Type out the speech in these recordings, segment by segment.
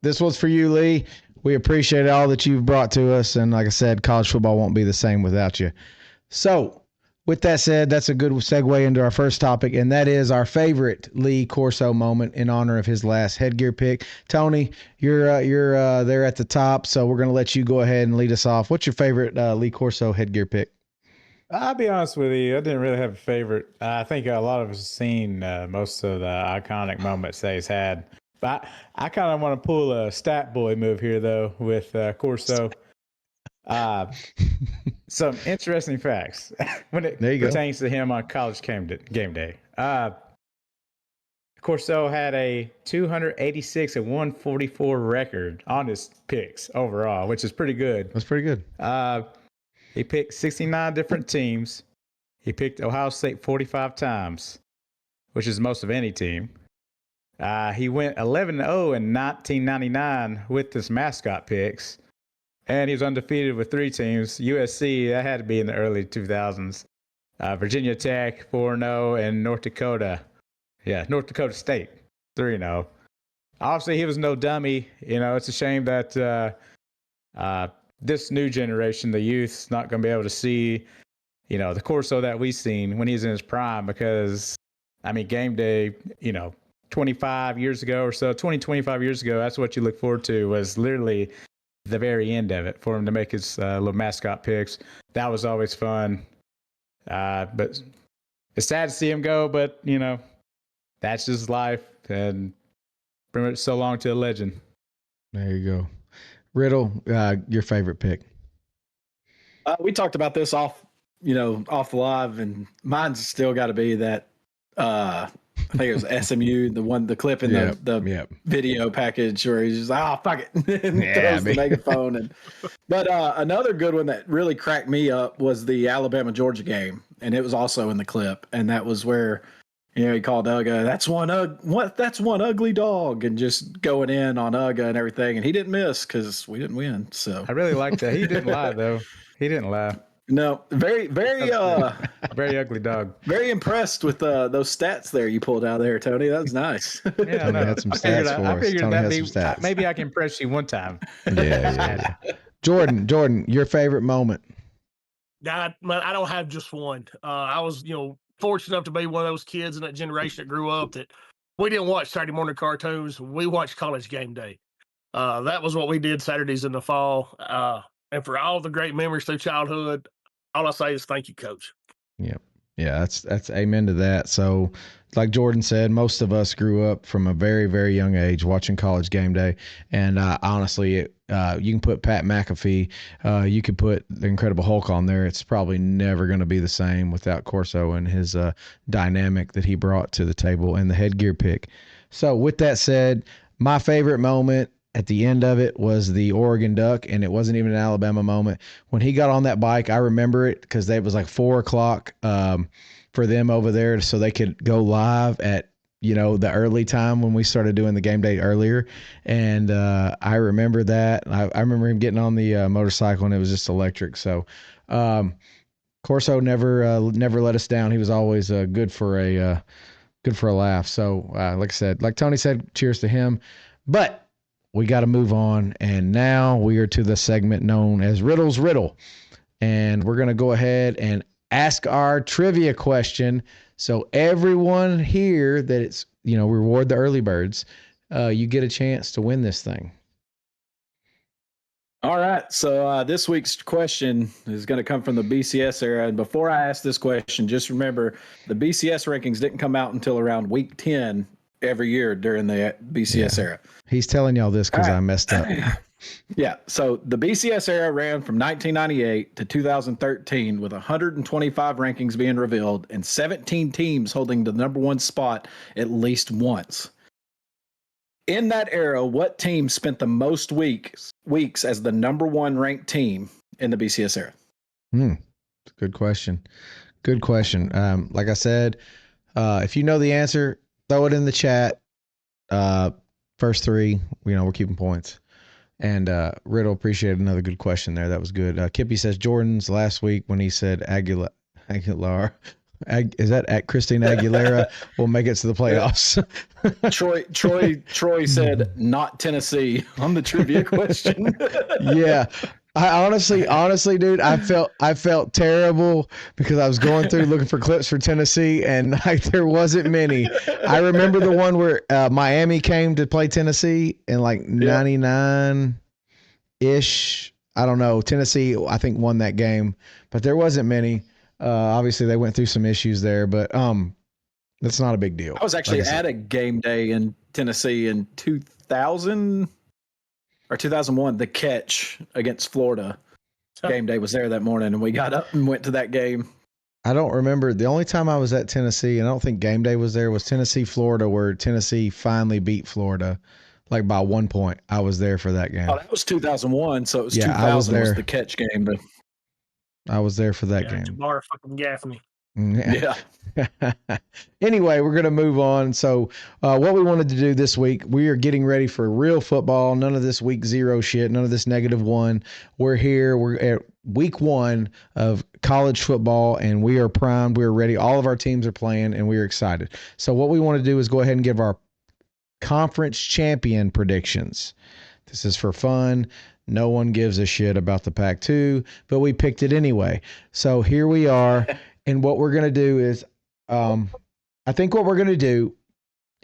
this was for you, Lee. We appreciate all that you've brought to us. And like I said, college football won't be the same without you. So, with that said, that's a good segue into our first topic, and that is our favorite Lee Corso moment in honor of his last headgear pick. Tony, you're there at the top, so we're going to let you go ahead and lead us off. What's your favorite Lee Corso headgear pick? I'll be honest with you. I didn't really have a favorite. I think a lot of us have seen most of the iconic moments that he's had. But I kind of want to pull a stat boy move here, though, with Corso. Some interesting facts when it pertains to him on college game day. Corso had a 286 and 144 record on his picks overall, which is pretty good. That's pretty good. He picked 69 different teams. He picked Ohio State 45 times, which is most of any team. He went 11-0 in 1999 with his mascot picks. And he was undefeated with 3 teams. USC, that had to be in the early 2000s. Virginia Tech, 4-0, and North Dakota State, 3-0. Obviously, he was no dummy. It's a shame that this new generation, the youth's not going to be able to see, the Corso that we've seen when he's in his prime because, game day, 25 years ago or so, 25 years ago, that's what you look forward to was literally the very end of it for him to make his little mascot picks. That was always fun. But it's sad to see him go, but, that's just life. And pretty much so long to a legend. There you go. Riddle, your favorite pick? We talked about this off the live, and mine's still got to be that I think it was SMU, the clip in the video package where he's just fuck it, and throws the megaphone. But another good one that really cracked me up was the Alabama Georgia game, and it was also in the clip, and that was where he called Uga, that's one ugly dog, and just going in on Uga and everything, and he didn't miss because we didn't win. So I really liked that. He didn't lie though. He didn't lie. No, very very ugly dog. Very impressed with those stats there you pulled out there, Tony. That was nice. Yeah, Tony had some stats for us. I figured Tony that'd had be, some stats. Maybe I can impress you one time. Yeah. Jordan, your favorite moment? I don't have just one. I was, fortunate enough to be one of those kids in that generation that grew up that we didn't watch Saturday morning cartoons. We watched college game day. That was what we did Saturdays in the fall. And for all the great memories through childhood, all I say is thank you, Coach. Yep. Yeah, that's amen to that. So, like Jordan said, most of us grew up from a very, very young age watching college game day. And honestly, you can put Pat McAfee, you could put the Incredible Hulk on there. It's probably never going to be the same without Corso and his dynamic that he brought to the table and the headgear pick. So, with that said, my favorite moment at the end of it was the Oregon Duck, and it wasn't even an Alabama moment. When he got on that bike, I remember it because it was like 4 o'clock for them over there so they could go live at, the early time when we started doing the game day earlier. And I remember that. I remember him getting on the motorcycle, and it was just electric. So Corso never let us down. He was always good for a laugh. So like I said, like Tony said, cheers to him. But we got to move on, and now we are to the segment known as Riddle's Riddle, and we're going to go ahead and ask our trivia question. So everyone here that it's, reward the early birds, you get a chance to win this thing. All right, so this week's question is going to come from the BCS era, and before I ask this question, just remember the BCS rankings didn't come out until around week 10 every year during the BCS era. He's telling y'all this because I messed up. Yeah. So the BCS era ran from 1998 to 2013 with 125 rankings being revealed and 17 teams holding the number one spot at least once. In that era, what team spent the most weeks as the number one ranked team in the BCS era? Good question. Good question. Like I said, if you know the answer, throw it in the chat. First 3, we're keeping points. And Riddle, appreciated another good question there. That was good. Kippy says Jordan's last week when he said Aguilar. Is that at Christina Aguilera? We'll make it to the playoffs. Troy said not Tennessee on the trivia question. Yeah. I honestly, dude, I felt terrible because I was going through looking for clips for Tennessee, and like there wasn't many. I remember the one where Miami came to play Tennessee in like 99 ish. I don't know. Tennessee, I think, won that game, but there wasn't many. Obviously, they went through some issues there, but that's not a big deal. I was actually at a game day in Tennessee in 2000 or 2001. The Catch against Florida game day was there that morning, and we got up and went to that game. I don't remember. The only time I was at Tennessee, and I don't think game day was there, was Tennessee, Florida, where Tennessee finally beat Florida. Like by 1 point. I was there for that game. Oh, that was 2001, so it was 2000 was the Catch game. But I was there for that game. Jamar fucking Gaffney. Yeah. Anyway, we're going to move on. So what we wanted to do this week, we are getting ready for real football. None of this week 0 shit. None of this -1. We're here. We're at week 1 of college football, and we are primed. We're ready. All of our teams are playing, and we're excited. So what we want to do is go ahead and give our conference champion predictions. This is for fun. No one gives a shit about the Pac-2, but we picked it anyway. So here we are. And what we're going to do is, I think what we're going to do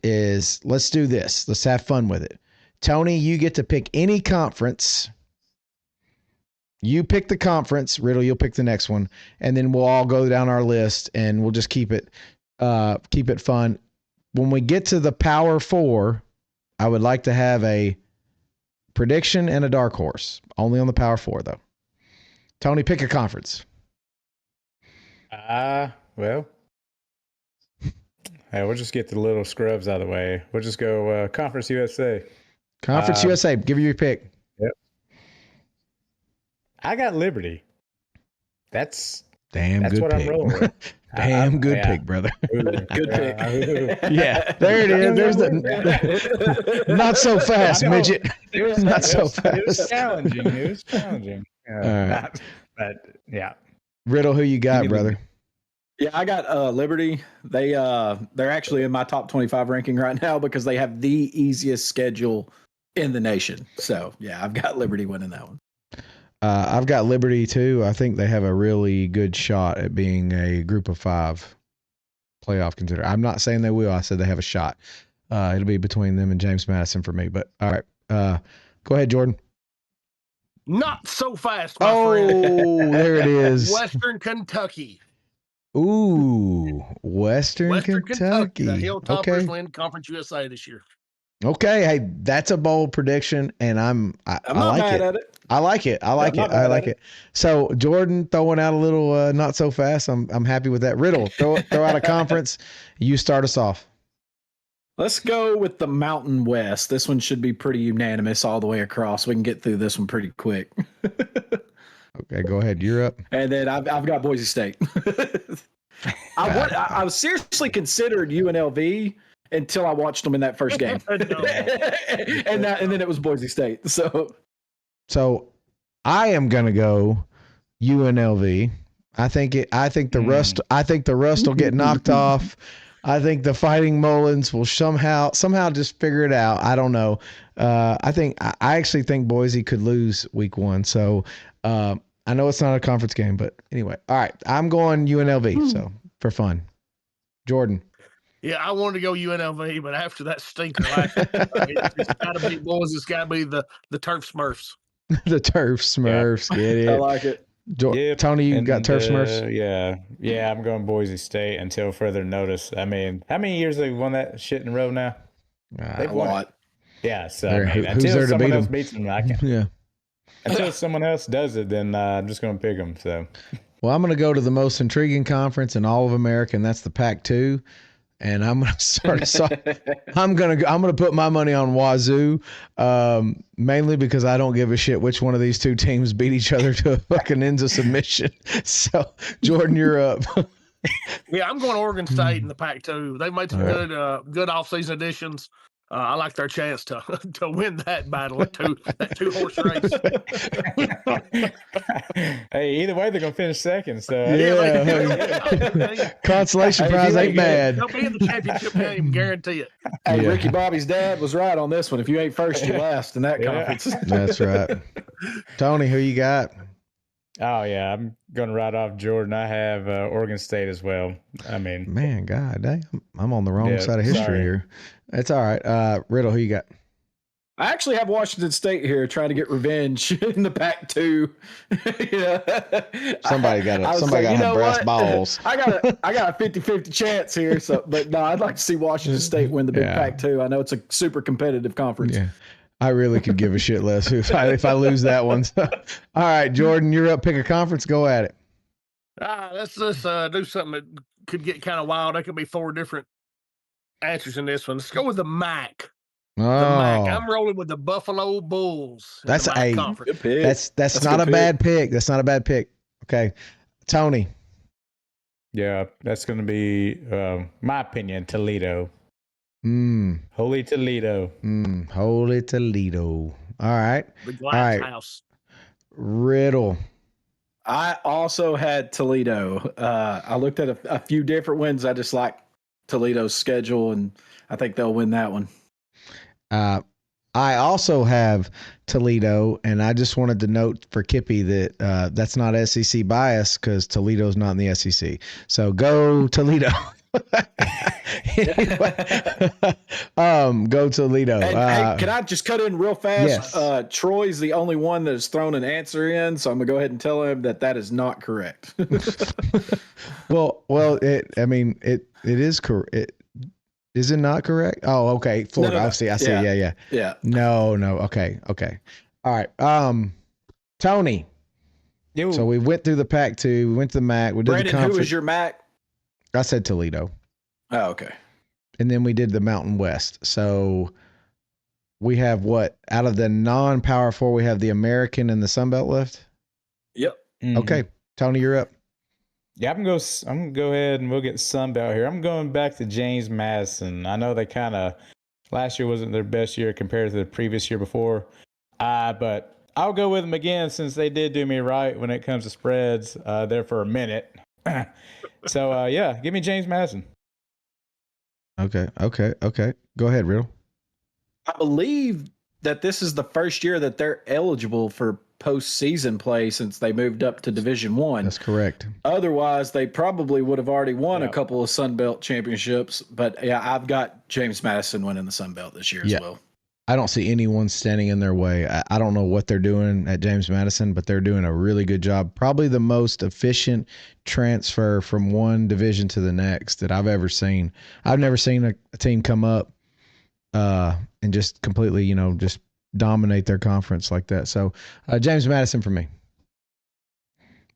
is, let's do this. Let's have fun with it. Tony, you get to pick any conference. You pick the conference. Riddle, you'll pick the next one. And then we'll all go down our list and we'll just keep it fun. When we get to the Power 4, I would like to have a prediction and a dark horse. Only on the Power 4, though. Tony, pick a conference. Well, hey, we'll just get the little scrubs out of the way. We'll just go Conference USA. Conference USA. Give you your pick. Yep. I got Liberty. That's good what pick. I'm rolling with. Good pick, brother. Good pick. Yeah, there it is. There's the not so fast, midget. Not so fast. It was challenging. All right. But yeah. Riddle, who you got, brother? Yeah, I got Liberty. They're actually in my top 25 ranking right now because they have the easiest schedule in the nation. So yeah, I've got Liberty winning that one. I've got Liberty too. I think they have a really good shot at being a group of 5 playoff contender. I'm not saying they will. I said they have a shot. It'll be between them and James Madison for me. But all right, go ahead, Jordan. Not so fast, my friend. Oh, there it is. Western Kentucky. Ooh, Western Kentucky. The Hilltoppers win Conference USA this year. Okay, hey, that's a bold prediction, and I'm not like mad it. at it. I like it. I like it. So Jordan throwing out a little not so fast. I'm happy with that. Riddle, throw out a conference. You start us off. Let's go with the Mountain West. This one should be pretty unanimous all the way across. We can get through this one pretty quick. Okay, go ahead. You're up. And then I've got Boise State. I was seriously considered UNLV until I watched them in that first game, and then it was Boise State. So I am gonna go UNLV. I think the rust. I think the rust will get knocked off. I think the Fighting Mullins will somehow just figure it out. I don't know. I actually think Boise could lose week 1. So I know it's not a conference game, but anyway. All right, I'm going UNLV. So for fun, Jordan. Yeah, I wanted to go UNLV, but after that stinker last year, it's got to be boys. It's got to be the Turf Smurfs. The Turf Smurfs. Yeah. Get it? I like it. Yep. Tony, you got Turf Smurfs? Yeah, I'm going Boise State until further notice. I mean, how many years have they won that shit in a row now? They've won a lot. Yeah, so who's there to beat them? Beats them, I can't. Yeah. Until someone else does it, then I'm just going to pick them. So, well, I'm going to go to the most intriguing conference in all of America, and that's the Pac-2. And I'm going to start us off. I'm going to put my money on Wazoo, mainly because I don't give a shit which one of these two teams beat each other to a fucking ends of submission. So, Jordan, you're up. Yeah, I'm going Oregon State in the Pac-2. They made some good offseason additions. I like their chance to win that battle, that two horse race. Hey, either way, they're gonna finish second. So consolation prize ain't bad. They'll be in the championship game, guarantee it. Hey, Ricky Bobby's dad was right on this one. If you ain't first, you're last in that conference. That's right. Tony, who you got? Oh yeah, I'm gonna write off Jordan. I have Oregon State as well. I mean, man, God dang, I'm on the wrong side of history here. It's all right. Riddle, who you got? I actually have Washington State here trying to get revenge in the Pac-2. Somebody got to have brass balls. I got a 50-50 chance here. So, but no, I'd like to see Washington State win the Big Pac-2. I know it's a super competitive conference. Yeah. I really could give a shit less if I lose that one. So, all right, Jordan, you're up. Pick a conference. Go at it. Let's just do something that could get kind of wild. There could be 4 different answers in this one. Let's go with the MAC. The MAC. I'm rolling with the Buffalo Bulls. That's Good pick. That's not a bad pick. That's not a bad pick. Okay, Tony. Yeah, that's going to be my opinion. Toledo. Holy Toledo. Holy Toledo. All right. The Glass House. Riddle. I also had Toledo. I looked at a few different ones. I just like Toledo's schedule, and I think they'll win that one. I also have Toledo, and I just wanted to note for Kippy that that's not SEC bias because Toledo's not in the SEC. So go Toledo. Go Toledo. Hey, can I just cut in real fast? Yes. Troy's the only one that has thrown an answer in, so I'm gonna go ahead and tell him that is not correct. well, it is correct. Is it not correct? Oh, okay. Florida. No. I see. Yeah. No. Okay. All right. Tony. Yo. So we went through the Pac-2. We went to the MAC. We did Brandon, the conference. who was your MAC? I said Toledo. Oh, okay. And then we did the Mountain West. So we have what? Out of the non-Power 4, we have the American and the Sun Belt left? Yep. Mm-hmm. Okay. Tony, you're up. Yeah, I'm gonna go ahead and we'll get Sun Belt here. I'm going back to James Madison. I know they kind of last year wasn't their best year compared to the previous year before, but I'll go with them again since they did do me right when it comes to spreads there for a minute. So yeah, give me James Madison. Okay. Go ahead, Riddle. I believe that this is the first year that they're eligible for postseason play since they moved up to Division I. That's correct. Otherwise, they probably would have already won a couple of Sun Belt championships. But yeah, I've got James Madison winning the Sun Belt this year as well. I don't see anyone standing in their way. I don't know what they're doing at James Madison, but they're doing a really good job. Probably the most efficient transfer from one division to the next that I've ever seen. I've never seen a team come up and just completely, just dominate their conference like that. So James Madison for me.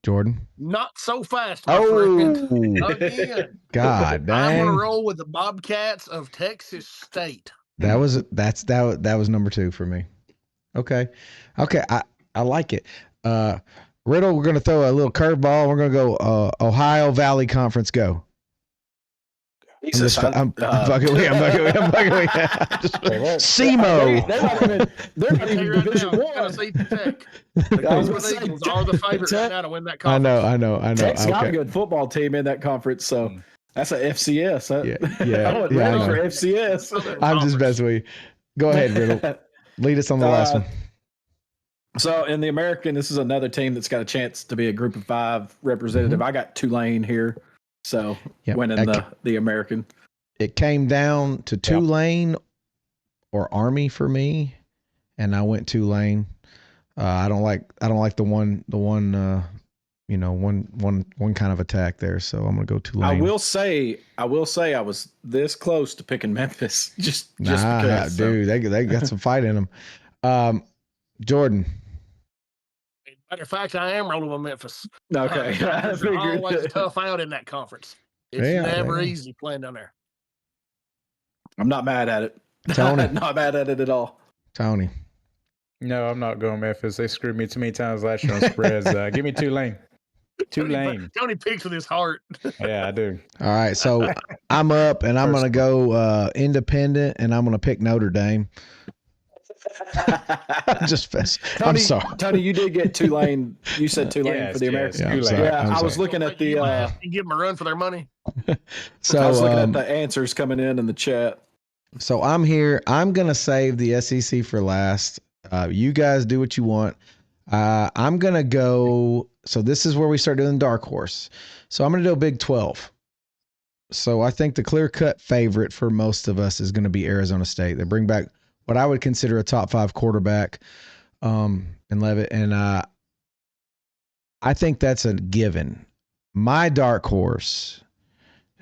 Jordan? Not so fast, my friend. Again. God dang. I'm going to roll with the Bobcats of Texas State. That was number 2 for me. Okay. I like it. Riddle, we're going to throw a little curveball. We're going to go Ohio Valley Conference. Go. I'm fucking with you. SEMO. They're not even Division I. Tennessee Tech. The Eagles are the favorite right now to win that conference. I know. Tech's got a good football team in that conference, so that's a FCS. I went ready for FCS. I'm just messing with you. Go ahead, Riddle. Lead us on the last one. So in the American, this is another team that's got a chance to be a Group of 5 representative. I got Tulane here. So winning the American. It came down to Tulane or Army for me, and I went Tulane. I don't like the one kind of attack there, so I'm gonna go Tulane. I will say I was this close to picking Memphis just because. Dude, they got some fight in them. Jordan. Matter of fact, I am rolling with Memphis. Okay. It's always tough out in that conference. It's never easy playing down there. I'm not mad at it. Tony. Not mad at it at all. Tony. No, I'm not going Memphis. They screwed me too many times last year on spreads. Give me Tulane. Tulane. Tony picks with his heart. Yeah, I do. All right, so I'm up, and I'm going to go independent, and I'm going to pick Notre Dame. I'm sorry. Tony, you did get Tulane. You said Tulane for the American. Yeah, Tulane. I was looking at the. And give them a run for their money. So I was looking at the answers coming in the chat. So I'm here. I'm going to save the SEC for last. You guys do what you want. I'm going to go. So this is where we start doing dark horse. So I'm going to do a Big 12. So I think the clear-cut favorite for most of us is going to be Arizona State. They bring back what I would consider a top 5 quarterback in Leavitt. And I think that's a given. My dark horse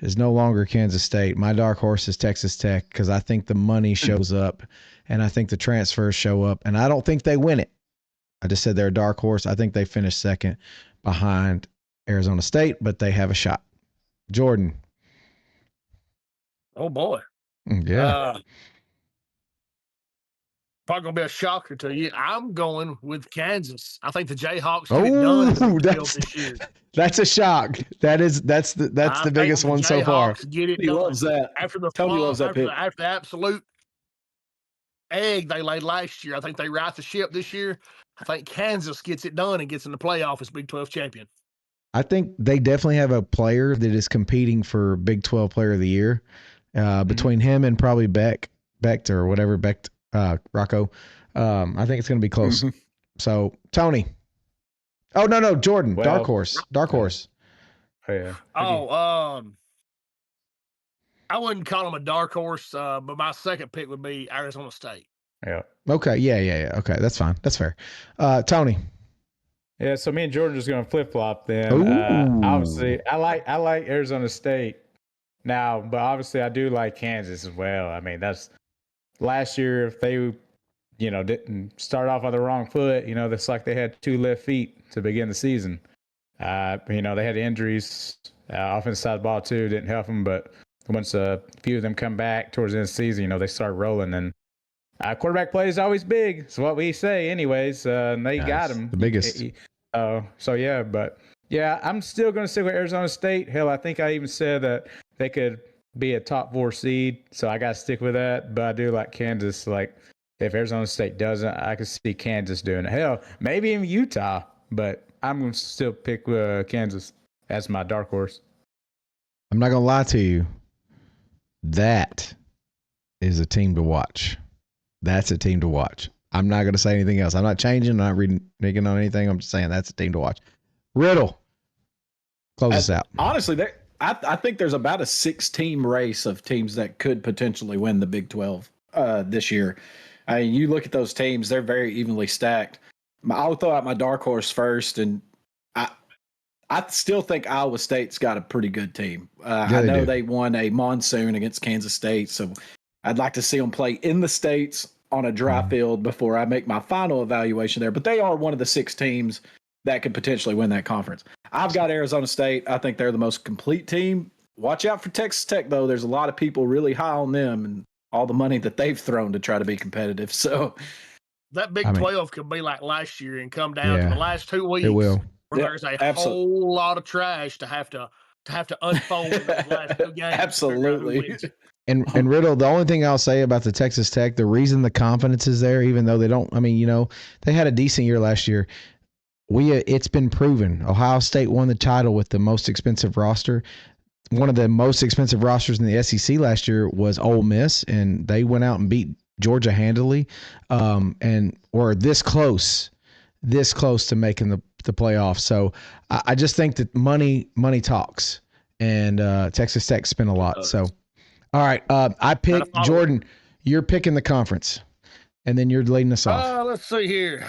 is no longer Kansas State. My dark horse is Texas Tech because I think the money shows up and I think the transfers show up, and I don't think they win it. I just said they're a dark horse. I think they finish second behind Arizona State, but they have a shot. Jordan. Oh, boy. Yeah. Probably going to be a shocker to you. I'm going with Kansas. I think the Jayhawks get it done in the Big 12 this year. That's a shock. That's the biggest one so far. Get it he done. Loves that. Tony loves that pick. After the absolute egg they laid last year, I think they right the ship this year. I think Kansas gets it done and gets in the playoff as Big 12 champion. I think they definitely have a player that is competing for Big 12 Player of the Year between him and probably Becht or whatever, Rocco. I think it's going to be close. Mm-hmm. So, Tony. Oh, no, Jordan. Well, dark horse. Oh, yeah. I wouldn't call him a dark horse, but my second pick would be Arizona State. Yeah. Okay. Yeah. Okay. That's fine. That's fair. Tony. Yeah. So me and Jordan are just going to flip flop then. Obviously, I like Arizona State now, but obviously I do like Kansas as well. I mean, that's last year if they, didn't start off on the wrong foot, that's like they had 2 left feet to begin the season. They had injuries, offensive side of the ball too, didn't help them, but once a few of them come back towards the end of the season, they start rolling. And quarterback play is always big. It's what we say anyways. They got him. The biggest. So yeah, but yeah, I'm still going to stick with Arizona State. Hell, I think I even said that they could be a top 4 seed. So I got to stick with that. But I do like Kansas. Like if Arizona State doesn't, I could see Kansas doing it. Hell, maybe even Utah. But I'm going to still pick Kansas as my dark horse. I'm not going to lie to you. That is a team to watch. That's a team to watch. I'm not going to say anything else. I'm not changing. I'm not reneging on anything. I'm just saying that's a team to watch. Riddle, close us out. Honestly, I think there's about a 6-team race of teams that could potentially win the Big 12 this year. I mean, you look at those teams; they're very evenly stacked. I'll throw out my dark horse first, and I still think Iowa State's got a pretty good team. I know they won a monsoon against Kansas State, so I'd like to see them play in the States on a dry field before I make my final evaluation there. But they are one of the 6 teams that could potentially win that conference. I've got Arizona State. I think they're the most complete team. Watch out for Texas Tech, though. There's a lot of people really high on them and all the money that they've thrown to try to be competitive. So that Big 12 could be like last year and come down to the last 2 weeks. It will. Where there's a whole lot of trash to have to unfold in those last 2 games. Absolutely. And Riddle, the only thing I'll say about the Texas Tech, the reason the confidence is there, even though they don't, they had a decent year last year. It's been proven. Ohio State won the title with the most expensive roster. One of the most expensive rosters in the SEC last year was Ole Miss, and they went out and beat Georgia handily, and were this close to making the playoffs. So I just think that money talks, and Texas Tech spent a lot. So, all right, I picked Jordan. You're picking the conference, and then you're leading us off. Let's see here.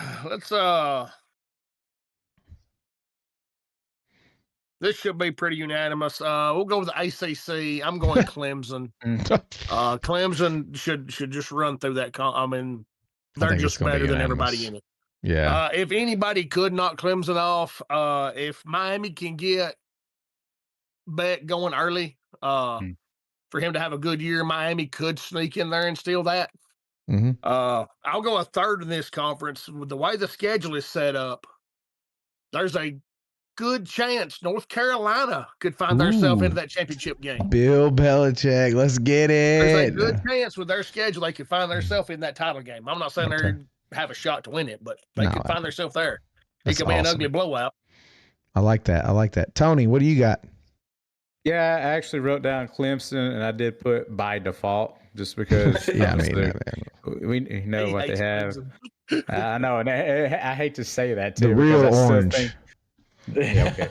This should be pretty unanimous. We'll go with the ACC. I'm going Clemson. Clemson should just run through that. They're just better than everybody in it. Yeah. If anybody could knock Clemson off, if Miami can get Beck going early, for him to have a good year, Miami could sneak in there and steal that. Mm-hmm. I'll go a third in this conference. With the way the schedule is set up, there's a good chance North Carolina could find themselves into that championship game. Bill Belichick, let's get it. There's a good chance with their schedule they could find themselves in that title game. I'm not saying they have a shot to win it, but they could find themselves there. It could be an ugly blowout. I like that. Tony, what do you got? Yeah, I actually wrote down Clemson, and I did put by default just because we know what they have. I know, and I hate to say that too. The real orange. Yeah, okay.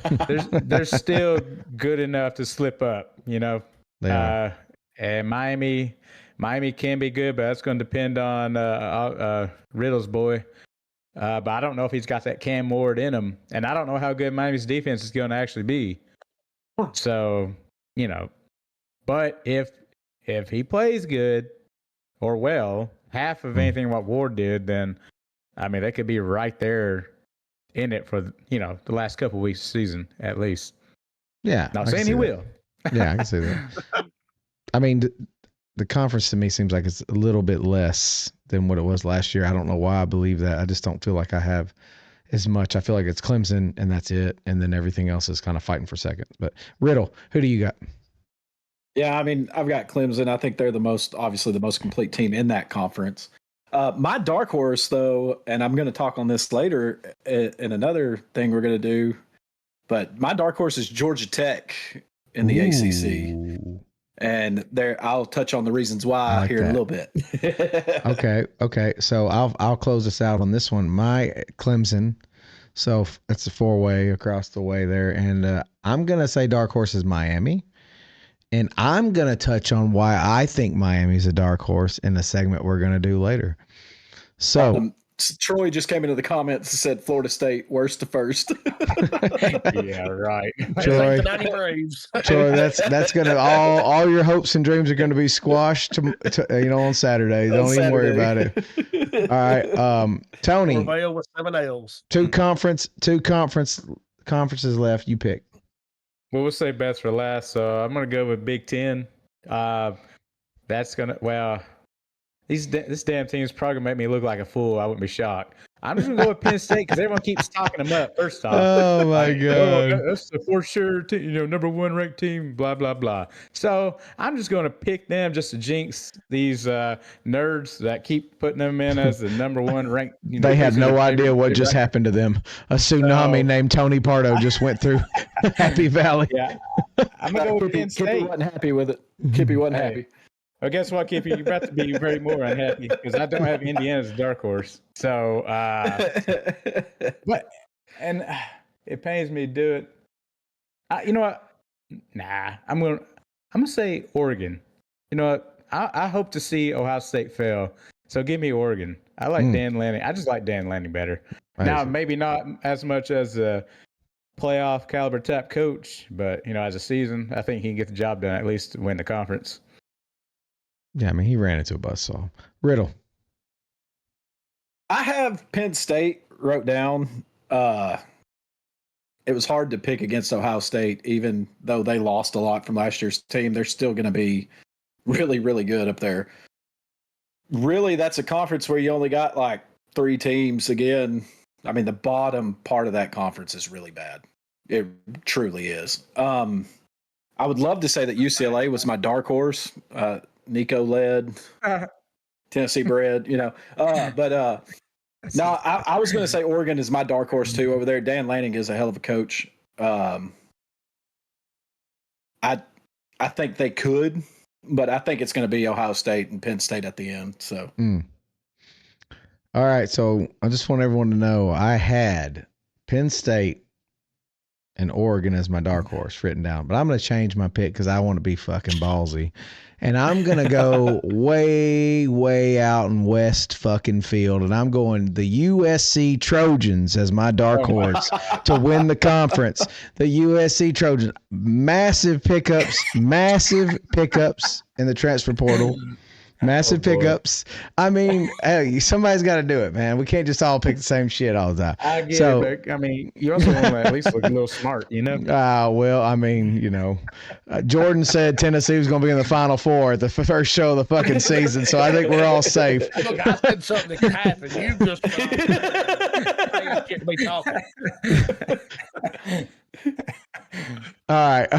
They're still good enough to slip up, you know. They are. And Miami can be good, but that's going to depend on Riddle's boy. But I don't know if he's got that Cam Ward in him, and I don't know how good Miami's defense is going to actually be. So, you know, but if he plays good or well, half of anything what Ward did, then I mean they could be right there in it for the last couple of weeks of the season at least. Yeah, not saying he will. Yeah, I can see that. I mean, the conference to me seems like it's a little bit less than what it was last year. I don't know why I believe that. I just don't feel like I have as much. I feel like it's Clemson and that's it, and then everything else is kind of fighting for second. But Riddle, who do you got? Yeah, I mean, I've got Clemson. I think they're the most complete team in that conference. My dark horse, though, and I'm going to talk on this later in another thing we're going to do, but my dark horse is Georgia Tech in the ACC. And I'll touch on the reasons why here in a little bit. Okay. So I'll close us out on this one. My Clemson. So it's a 4-way across the way there, and I'm gonna say dark horse is Miami, and I'm gonna touch on why I think Miami's a dark horse in the segment we're gonna do later. So. Troy just came into the comments and said Florida State worst to first. Yeah, right. Troy, Troy, that's gonna all your hopes and dreams are gonna be squashed on Saturday. Don't even worry about it. All right, Tony. With 7 L's. Two conferences left. You pick. Well, we'll say best for last. So I'm gonna go with Big Ten. That's gonna this damn team is probably going to make me look like a fool. I wouldn't be shocked. I'm just going to go with Penn State because everyone keeps talking them up, first off. Oh, my God. That's the for sure number one ranked team, blah, blah, blah. So I'm just going to pick them just to jinx these nerds that keep putting them in as the number one ranked. They have no idea what just happened to them. A tsunami named Tony Pardo just went through Happy Valley. Yeah. I'm going to go with Penn State. Kippy wasn't happy with it. Kippy wasn't happy. Well, guess what, Kippy? You're about to be very more unhappy because I don't have Indiana as a dark horse. So, it pains me to do it. You know what? Nah, I'm gonna say Oregon. You know what? I hope to see Ohio State fail. So give me Oregon. I like Dan Lanning. I just like Dan Lanning better. Now, maybe not as much as a playoff caliber type coach, but as a season, I think he can get the job done, at least win the conference. Yeah, I mean, he ran into a buzzsaw. Riddle. I have Penn State wrote down. It was hard to pick against Ohio State, even though they lost a lot from last year's team. They're still going to be really, really good up there. Really, that's a conference where you only got like 3 teams again. I mean, the bottom part of that conference is really bad. It truly is. I would love to say that UCLA was my dark horse. Nico led, Tennessee bred, but no, I was going to say Oregon is my dark horse too over there. Dan Lanning is a hell of a coach. I think they could, but I think it's going to be Ohio State and Penn State at the end. So, All right. So I just want everyone to know I had Penn State and Oregon as my dark horse written down, but I'm going to change my pick because I want to be fucking ballsy. And I'm going to go way, way out in West fucking field. And I'm going the USC Trojans as my dark horse to win the conference. The USC Trojans. Massive pickups in the transfer portal. Massive pickups. I mean, hey, somebody's got to do it, man. We can't just all pick the same shit all the time. I get it, but I mean, you also want to at least look a little smart, Well, I mean, Jordan said Tennessee was going to be in the Final Four at the first show of the fucking season, so I think we're all safe. Look, I said something that could happen. You just get me talking. All right.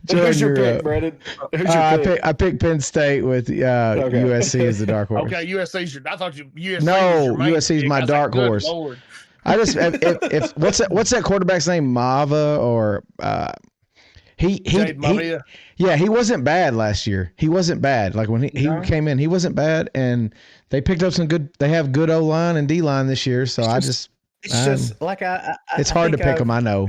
Jordan, Who's your you're pick, up. Brendan? Who's your pick? I picked Penn State with USC as the dark horse. Okay, USC's your. I thought USC was No, your main USC's pick. my I said, dark good horse. Lord. I just if what's that quarterback's name? Mava or he he wasn't bad last year. He wasn't bad. Like when he came in, he wasn't bad, and they picked up some good. They have good O line and D line this year. So it's hard to pick them. I know.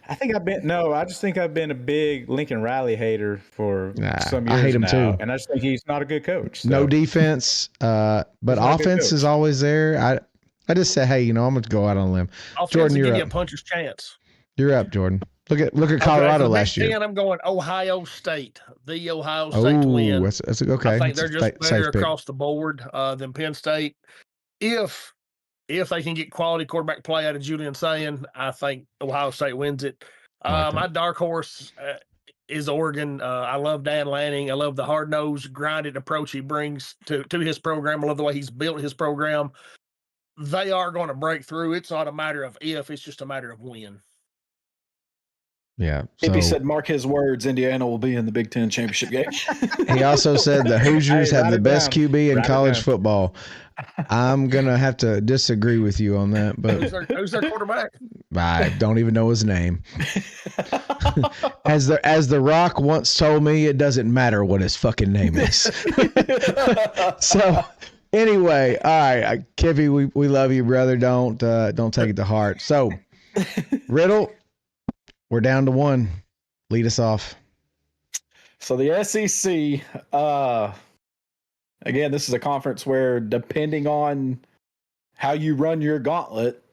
I just think I've been a big Lincoln Riley hater for some years I hate him now, too. and I just think he's not a good coach. So. No defense, but offense is always there. I just say, hey, I'm going to go out on a limb. Jordan, you're up. Give you a puncher's chance. You're up, Jordan. Look at Colorado last year. I'm going Ohio State. The Ohio State to win. That's okay. I think they're just better across the board than Penn State. If they can get quality quarterback play out of Julian Sayin, I think Ohio State wins it. My dark horse is Oregon. I love Dan Lanning. I love the hard-nosed, grinded approach he brings to his program. I love the way he's built his program. They are going to break through. It's not a matter of if, it's just a matter of when. Yeah. He said, mark his words, Indiana will be in the Big Ten championship game. He also said the Hoosiers have the best QB in college football. I'm going to have to disagree with you on that. But who's their quarterback? I don't even know his name. As the Rock once told me, it doesn't matter what his fucking name is. So anyway, all right, Kiffy, we love you, brother. Don't take it to heart. So, Riddle, we're down to one. Lead us off. So the SEC, again, this is a conference where, depending on how you run your gauntlet,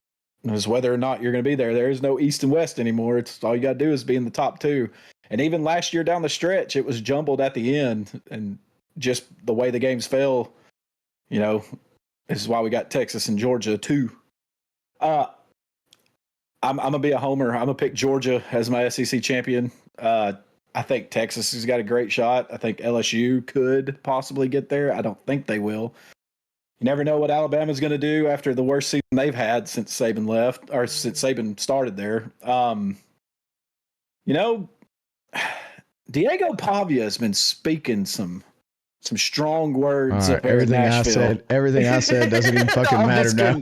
is whether or not you're going to be there. There is no East and West anymore. It's all you got to do is be in the top two. And even last year down the stretch, it was jumbled at the end, and just the way the games fell. This is why we got Texas and Georgia too. I'm going to be a homer. I'm going to pick Georgia as my SEC champion. I think Texas has got a great shot. I think LSU could possibly get there. I don't think they will. You never know what Alabama's going to do after the worst season they've had since Saban left, or since Saban started there. Diego Pavia has been speaking some strong words. Right, everything I said doesn't even fucking matter now.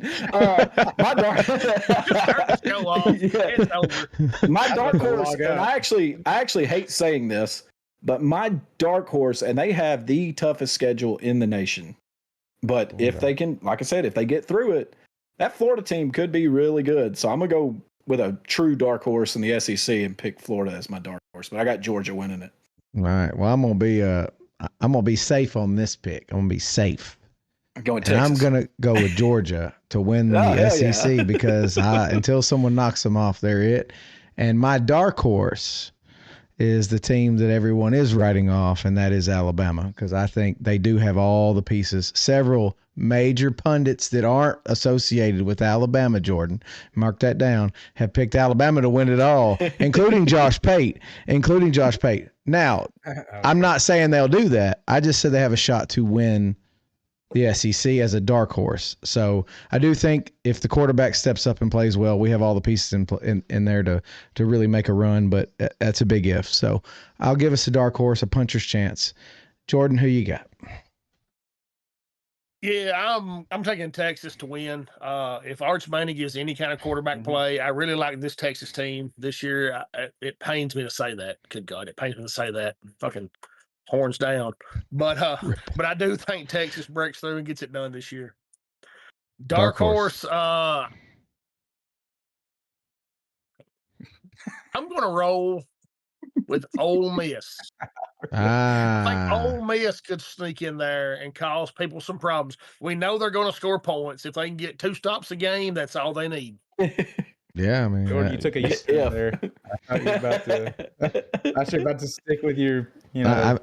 My dark horse, and I actually hate saying this, but my dark horse, and they have the toughest schedule in the nation. But if they can, like I said, if they get through it, that Florida team could be really good. So I'm going to go with a true dark horse in the SEC and pick Florida as my dark horse. But I got Georgia winning it. All right. Well, I'm gonna be safe on this pick. I'm gonna be safe. I'm gonna go with Georgia to win the SEC because until someone knocks them off, they're it. And my dark horse is the team that everyone is writing off, and that is Alabama, because I think they do have all the pieces. Several major pundits that aren't associated with Alabama, Jordan, mark that down, have picked Alabama to win it all, including Josh Pate. Now, I'm not saying they'll do that. I just said they have a shot to win the SEC as a dark horse. So I do think if the quarterback steps up and plays well, we have all the pieces in there to really make a run, but that's a big if. So I'll give us a dark horse, a puncher's chance. Jordan, who you got? Yeah, I'm taking Texas to win. If Arch Manning gives any kind of quarterback play, I really like this Texas team this year. It pains me to say that. Good God, it pains me to say that. Fucking horns down. But I do think Texas breaks through and gets it done this year. Dark horse. I'm going to roll with Ole Miss. I think Ole Miss could sneak in there and cause people some problems. We know they're going to score points. If they can get 2 stops a game, that's all they need. Yeah, I mean, Jordan, you took a there. I thought you were about to stick with your.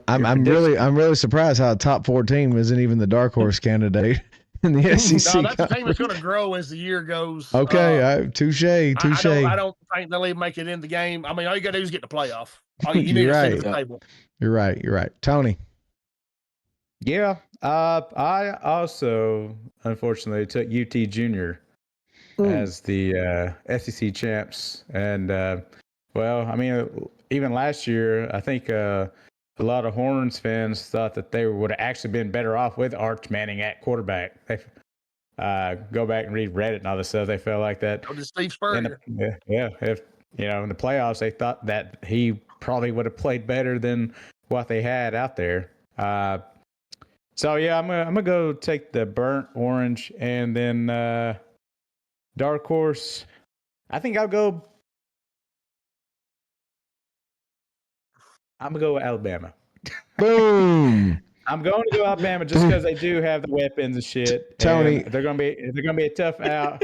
I'm really surprised how a top 4 team isn't even the dark horse candidate in the SEC. No, that's a team that's going to grow as the year goes. Okay, touche. I don't think they'll even make it in the game. I mean, all you got to do is get the playoff. You need to sit at the table. You're right. Tony. Yeah, I also unfortunately took UT Junior as the SEC champs, and Well, I mean, even last year, I think a lot of Horns fans thought that they would have actually been better off with Arch Manning at quarterback. They go back and read Reddit and all this stuff. They felt like that. Oh, Steve Spurrier. If in the playoffs, they thought that he probably would have played better than what they had out there. So yeah, I'm gonna go take the burnt orange, and then dark horse. I think I'm gonna go with Alabama. Boom. I'm going to go Alabama just because they do have the weapons and shit. Tony, and they're gonna be a tough out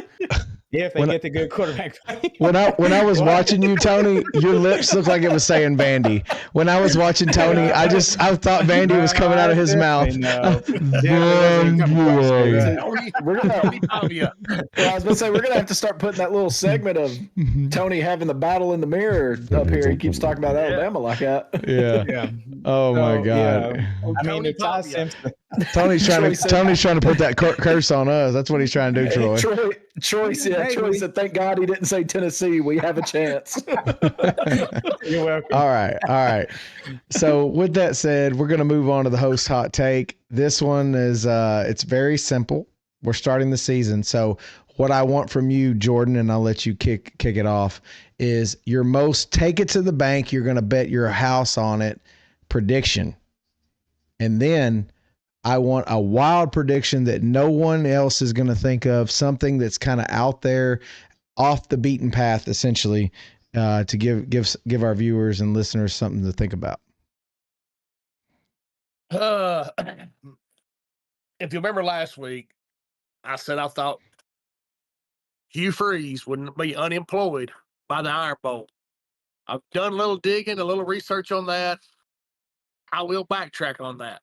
if they get the good quarterback. when I was watching you, Tony, your lips looked like it was saying Vandy. When I was watching Tony, I thought Vandy was coming out of his mouth. We're gonna. I was gonna say we're gonna have to start putting that little segment of Tony having the battle in the mirror up here. He keeps talking about Alabama like that. Yeah. Oh my God. Yeah. I mean, it's Todd Simpson. Tony's trying to put that curse on us. That's what he's trying to do, Troy. Troy said, "Thank God he didn't say Tennessee. We have a chance." You're welcome. All right. So with that said, we're going to move on to the host hot take. This one is it's very simple. We're starting the season, so what I want from you, Jordan, and I'll let you kick it off, is your most take it to the bank. You're going to bet your house on it prediction, and then I want a wild prediction that no one else is going to think of, something that's kind of out there, off the beaten path, essentially, to give our viewers and listeners something to think about. If you remember last week, I said I thought Hugh Freeze wouldn't be unemployed by the Iron Bowl. I've done a little digging, a little research on that. I will backtrack on that,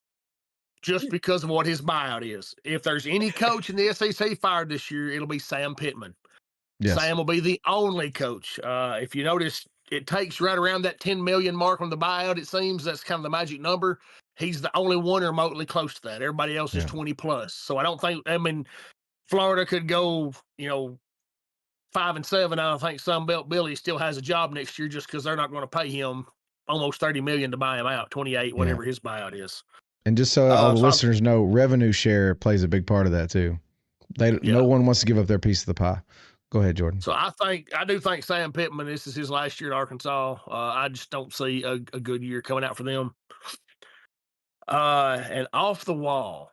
just because of what his buyout is. If there's any coach in the SEC fired this year, it'll be Sam Pittman. Yes. Sam will be the only coach. If you notice, it takes right around that $10 million mark on the buyout, it seems. That's kind of the magic number. He's the only one remotely close to that. Everybody else is 20 plus. So I don't think, Florida could go, 5-7. I don't think Sunbelt Billy still has a job next year just because they're not going to pay him almost $30 million to buy him out, 28, whatever his buyout is. And just so all the listeners know, revenue share plays a big part of that too. No one wants to give up their piece of the pie. Go ahead, Jordan. So I do think Sam Pittman, this is his last year at Arkansas. I just don't see a good year coming out for them. And off the wall,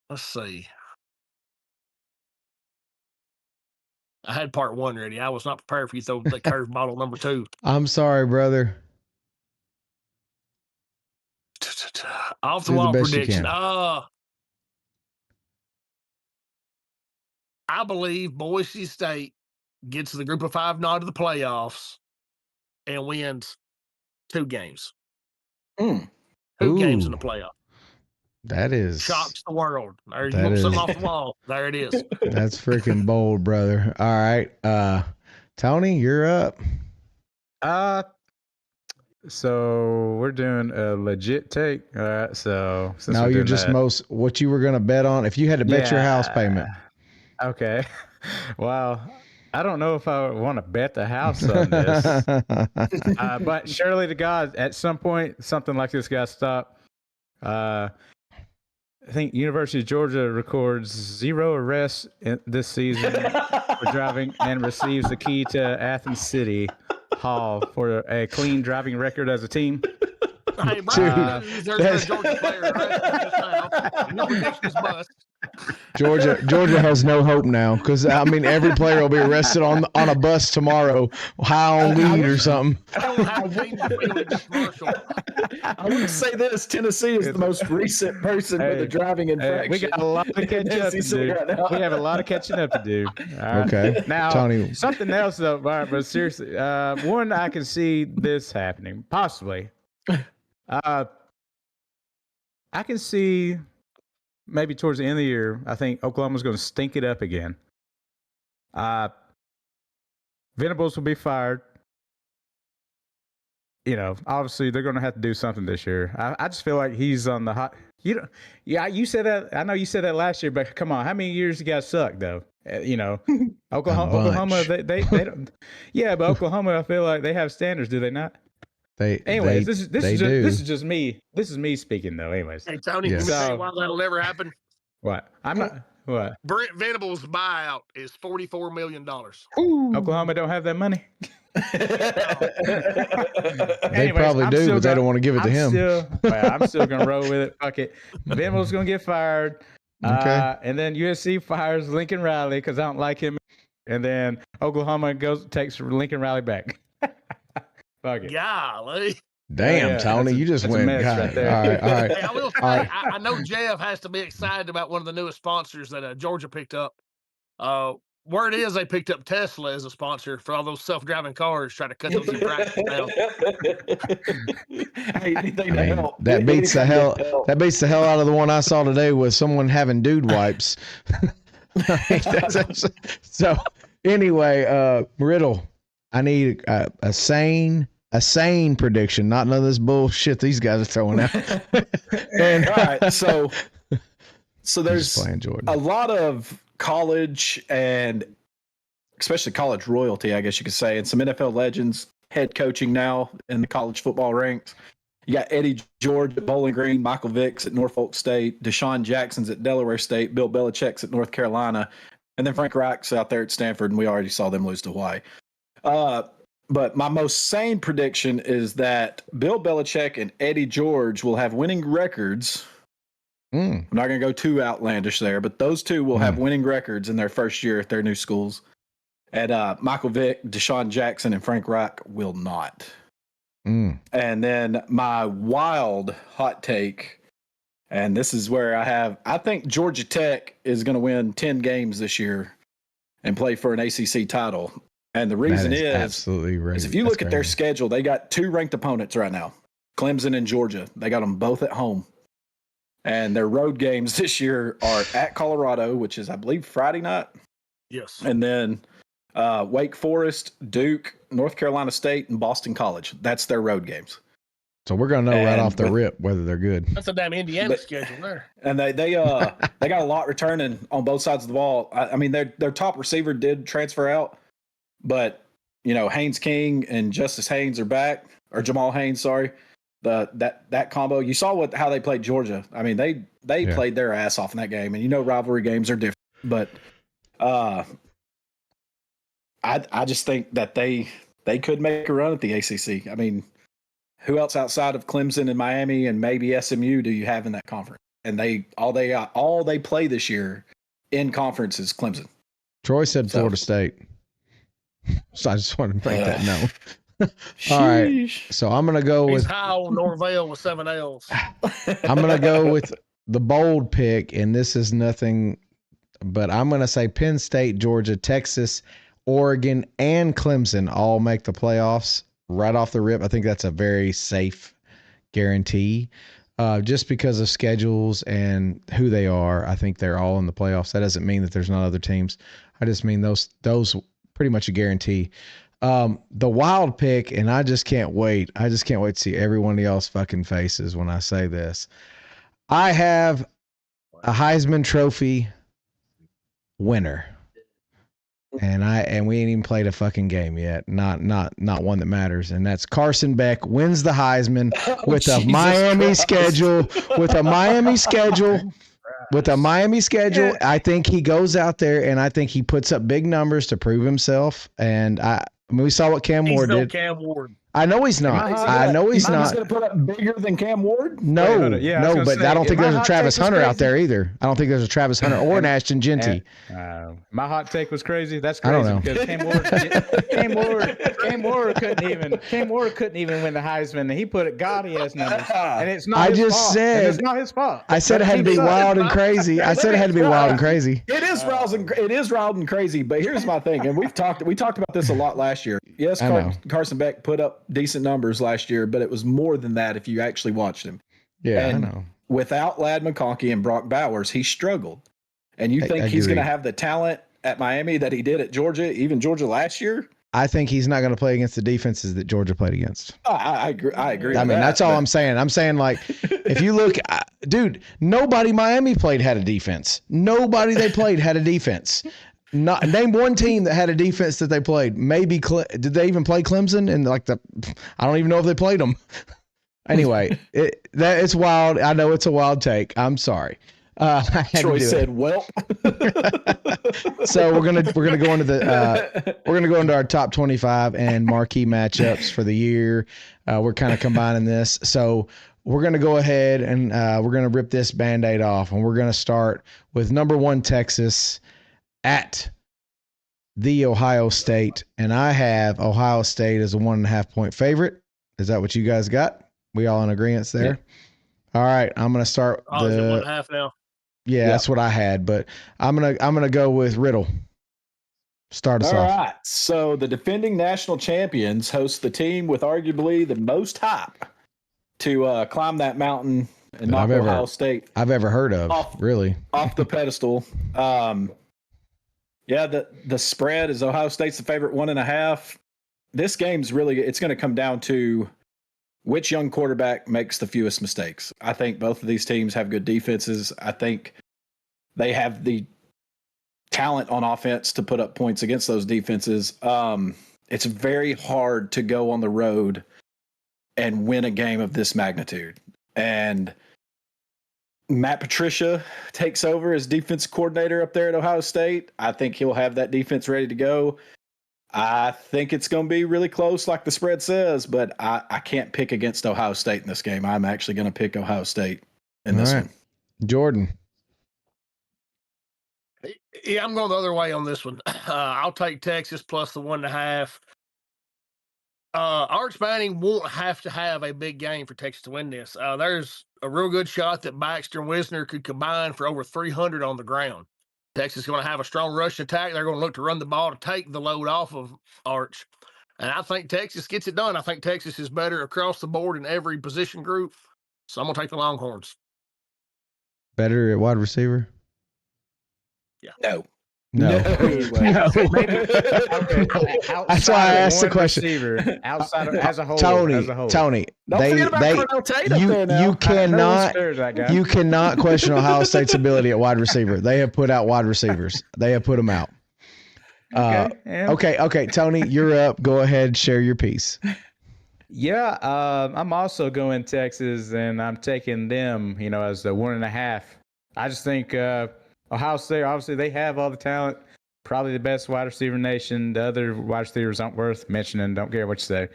let's see. I had part one ready. I was not prepared for you to throw the curve bottle number 2. I'm sorry, brother. Off the wall prediction. I believe Boise State gets the group of 5 nod to the playoffs and wins 2 games. 2 games in the playoff. That is shocks the world. There you want something off the wall. There it is. That's freaking bold, brother. All right. Tony, you're up. So we're doing a legit take. All right. So now you're just what you were gonna bet on if you had to bet your house payment. Okay. Well, I don't know if I want to bet the house on this. But surely to God, at some point, something like this got to stop. I think University of Georgia records 0 arrests this season for driving and receives the key to Athens City Hall for a clean driving record as a team. Hey, bro, there's a Georgia player right no predictions bust. Georgia has no hope now because every player will be arrested on a bus tomorrow, high on weed or something. I would say this: Tennessee is the most recent person with a driving infraction. We got a lot of catching up to do. We have a lot of catching up to do. Okay, now Tony. Something else though, but seriously, one I can see this happening possibly. I can see. Maybe towards the end of the year, I think Oklahoma's going to stink it up again. Venables will be fired. Obviously they're going to have to do something this year. I just feel like he's on the hot. You said that. I know you said that last year, but come on, how many years you guys sucked though? Oklahoma, they don't. Yeah, but Oklahoma, I feel like they have standards, do they not? Anyways, this is just me. This is me speaking, though. Anyways, hey Tony, let me tell you why that'll never happen. What? I'm not. What? Brent Venables' buyout is $44 million. Oklahoma don't have that money. They probably do, but they don't want to give it to him. I'm still gonna roll with it. Fuck it. Venables gonna get fired. Okay. And then USC fires Lincoln Riley because I don't like him. And then Oklahoma takes Lincoln Riley back. Fuck it. Golly. Damn, Tony, you just went. Right there. All right. Hey, I will say, I know Jeff has to be excited about one of the newest sponsors that Georgia picked up. Word is they picked up Tesla as a sponsor for all those self-driving cars, trying to cut those infractions down. That beats the hell. That beats the hell out of the one I saw today with someone having dude wipes. So anyway, Riddle, I need a sane prediction, not none of this bullshit these guys are throwing out. And, all right, so there's a lot of college and especially college royalty, I guess you could say, and some NFL legends head coaching now in the college football ranks. You got Eddie George at Bowling Green, Michael Vick's at Norfolk State, Deshaun Jackson's at Delaware State, Bill Belichick's at North Carolina, and then Frank Reich's out there at Stanford, and we already saw them lose to Hawaii. But my most sane prediction is that Bill Belichick and Eddie George will have winning records. I'm not going to go too outlandish there, but those two will have winning records in their first year at their new schools. And Michael Vick, Deshaun Jackson, and Frank Reich will not. And then my wild hot take, and this is where I think Georgia Tech is going to win 10 games this year and play for an ACC title. And the reason is if you look at their schedule, they got 2 ranked opponents right now, Clemson and Georgia. They got them both at home. And their road games this year are at Colorado, which is, I believe, Friday night. Yes. And then Wake Forest, Duke, North Carolina State, and Boston College. That's their road games. So we're going to know right off the rip whether they're good. That's a damn Indiana schedule there. And they got a lot returning on both sides of the ball. I mean, their top receiver did transfer out, but, Haynes King and Justice Haynes are back, or Jamal Haynes, sorry. That combo, you saw how they played Georgia. I mean, they played their ass off in that game, and rivalry games are different. But I just think that they could make a run at the ACC. I mean, who else outside of Clemson and Miami and maybe SMU do you have in that conference? And all they play this year in conference is Clemson. Troy said Florida State, so I just wanted to make that known. All right, so I'm gonna go with Howell Norvell with 7 L's. I'm gonna go with the bold pick, and this is nothing, but I'm gonna say Penn State, Georgia, Texas, Oregon, and Clemson all make the playoffs right off the rip. I think that's a very safe guarantee, just because of schedules and who they are. I think they're all in the playoffs. That doesn't mean that there's not other teams. I just mean those pretty much a guarantee. The wild pick, and I just can't wait. I just can't wait to see every one of y'all's fucking faces when I say this. I have a Heisman Trophy winner, and we ain't even played a fucking game yet. Not one that matters, and that's Carson Beck wins the Heisman with a Miami schedule. With a Miami schedule, I think he goes out there and I think he puts up big numbers to prove himself. And I mean, we saw what Cam Ward did. Cam Ward. I know he's not. I know he's not. He's going to put up bigger than Cam Ward? No, but I don't think there's a Travis Hunter out there either. I don't think there's a Travis Hunter or an Ashton Genty. My hot take was crazy. That's crazy. I don't know. Because Cam Ward couldn't even win the Heisman. He put gaudy ass numbers, and it's not. It's not his fault. I said it had to be wild and crazy. It is wild and crazy. But here's my thing, and we talked about this a lot last year. Yes, Carson Beck put up decent numbers last year, but it was more than that if you actually watched him. Yeah, and I know. Without Ladd McConkey and Brock Bowers, he struggled. And you think he's going to have the talent at Miami that he did at Georgia, even Georgia last year? I think he's not going to play against the defenses that Georgia played against. I agree. I mean, that's all I'm saying. I'm saying, like, if you look, dude, nobody Miami played had a defense. Nobody they played had a defense. Not name one team that had a defense that they played. Maybe did they even play Clemson? And I don't even know if they played them. Anyway, it's wild. I know it's a wild take. I'm sorry. Troy said, "Well." So we're gonna go into our top 25 and marquee matchups for the year. We're kind of combining this. So we're gonna go ahead and we're gonna rip this Band-Aid off, and we're gonna start with number 1 Texas at the Ohio State, and I have Ohio State as a 1.5 point favorite. Is that what you guys got? We all in agreement there? Yeah. All right, I'm gonna start. Is it 1.5 now? Yeah, that's what I had, but I'm gonna go with Riddle. Start us off. All right. So the defending national champions host the team with arguably the most hype to climb that mountain and knock Ohio State. I've ever heard of. Off the pedestal. Yeah, the spread is Ohio State's the favorite 1.5. This game's it's going to come down to which young quarterback makes the fewest mistakes. I think both of these teams have good defenses. I think they have the talent on offense to put up points against those defenses. It's very hard to go on the road and win a game of this magnitude. And Matt Patricia takes over as defense coordinator up there at Ohio State. I think he'll have that defense ready to go. I think it's going to be really close, like the spread says, but I can't pick against Ohio State in this game. I'm actually going to pick Ohio State in this one. Jordan. Yeah, I'm going the other way on this one. I'll take Texas plus the 1.5. Arch Manning won't have to have a big game for Texas to win this. There's a real good shot that Baxter and Wisner could combine for over 300 on the ground. Texas is going to have a strong rush attack. They're going to look to run the ball to take the load off of Arch. And I think Texas gets it done. I think Texas is better across the board in every position group. So I'm going to take the Longhorns. Better at wide receiver? Yeah. No. Maybe, okay. That's why I asked the question. Outside of, as a whole, Tony, don't forget about Cardell Tate up there now. You cannot question Ohio State's ability at wide receiver. They have put out wide receivers. They have put them out. Okay. Tony, you're up. Go ahead, share your piece. Yeah, I'm also going Texas, and I'm taking them. As the 1.5. I just think. Ohio State, obviously, they have all the talent. Probably the best wide receiver nation. The other wide receivers aren't worth mentioning. Don't care what you say.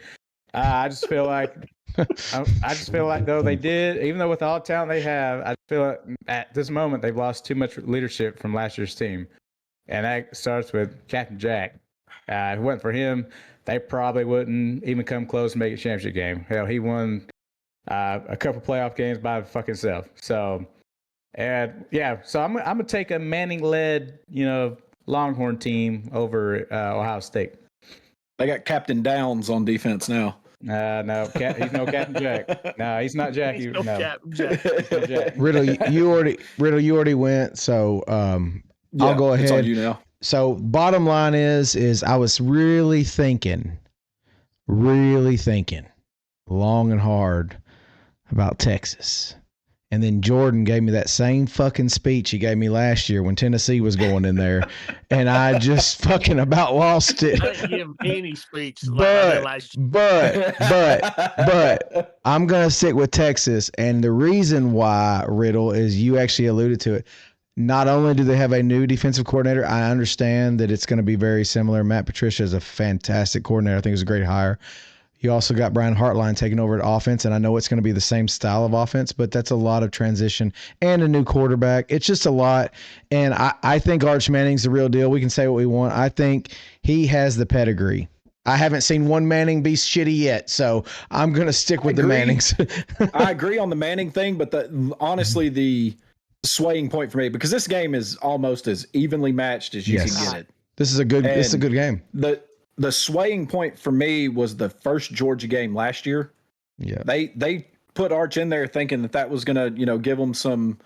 I just feel like, though they did, even though with all the talent they have, I feel like at this moment they've lost too much leadership from last year's team, and that starts with Captain Jack. If it wasn't for him, they probably wouldn't even come close to making a championship game. Hell, he won a couple playoff games by fucking self. So. And so I'm gonna take a Manning-led, Longhorn team over Ohio State. They got Captain Downs on defense now. No, he's no Captain Jack. No, he's not Jack. He's no Captain Jack. Riddle, you already went. So I'll go ahead. It's on you now. So bottom line is I was really thinking long and hard about Texas. And then Jordan gave me that same fucking speech he gave me last year when Tennessee was going in there. And I just fucking about lost it. I didn't give him any speech last year. But I'm going to stick with Texas. And the reason why, Riddle, is you actually alluded to it. Not only do they have a new defensive coordinator, I understand that it's going to be very similar. Matt Patricia is a fantastic coordinator. I think it's a great hire. You also got Brian Hartline taking over at offense, and I know it's going to be the same style of offense, but that's a lot of transition and a new quarterback. It's just a lot, and I think Arch Manning's the real deal. We can say what we want. I think he has the pedigree. I haven't seen one Manning be shitty yet, so I'm going to stick with the Mannings. I agree on the Manning thing, but honestly, the swaying point for me, because this game is almost as evenly matched as you can get it. This is a good game. The swaying point for me was the first Georgia game last year. Yeah. They put Arch in there thinking that was going to, give them some,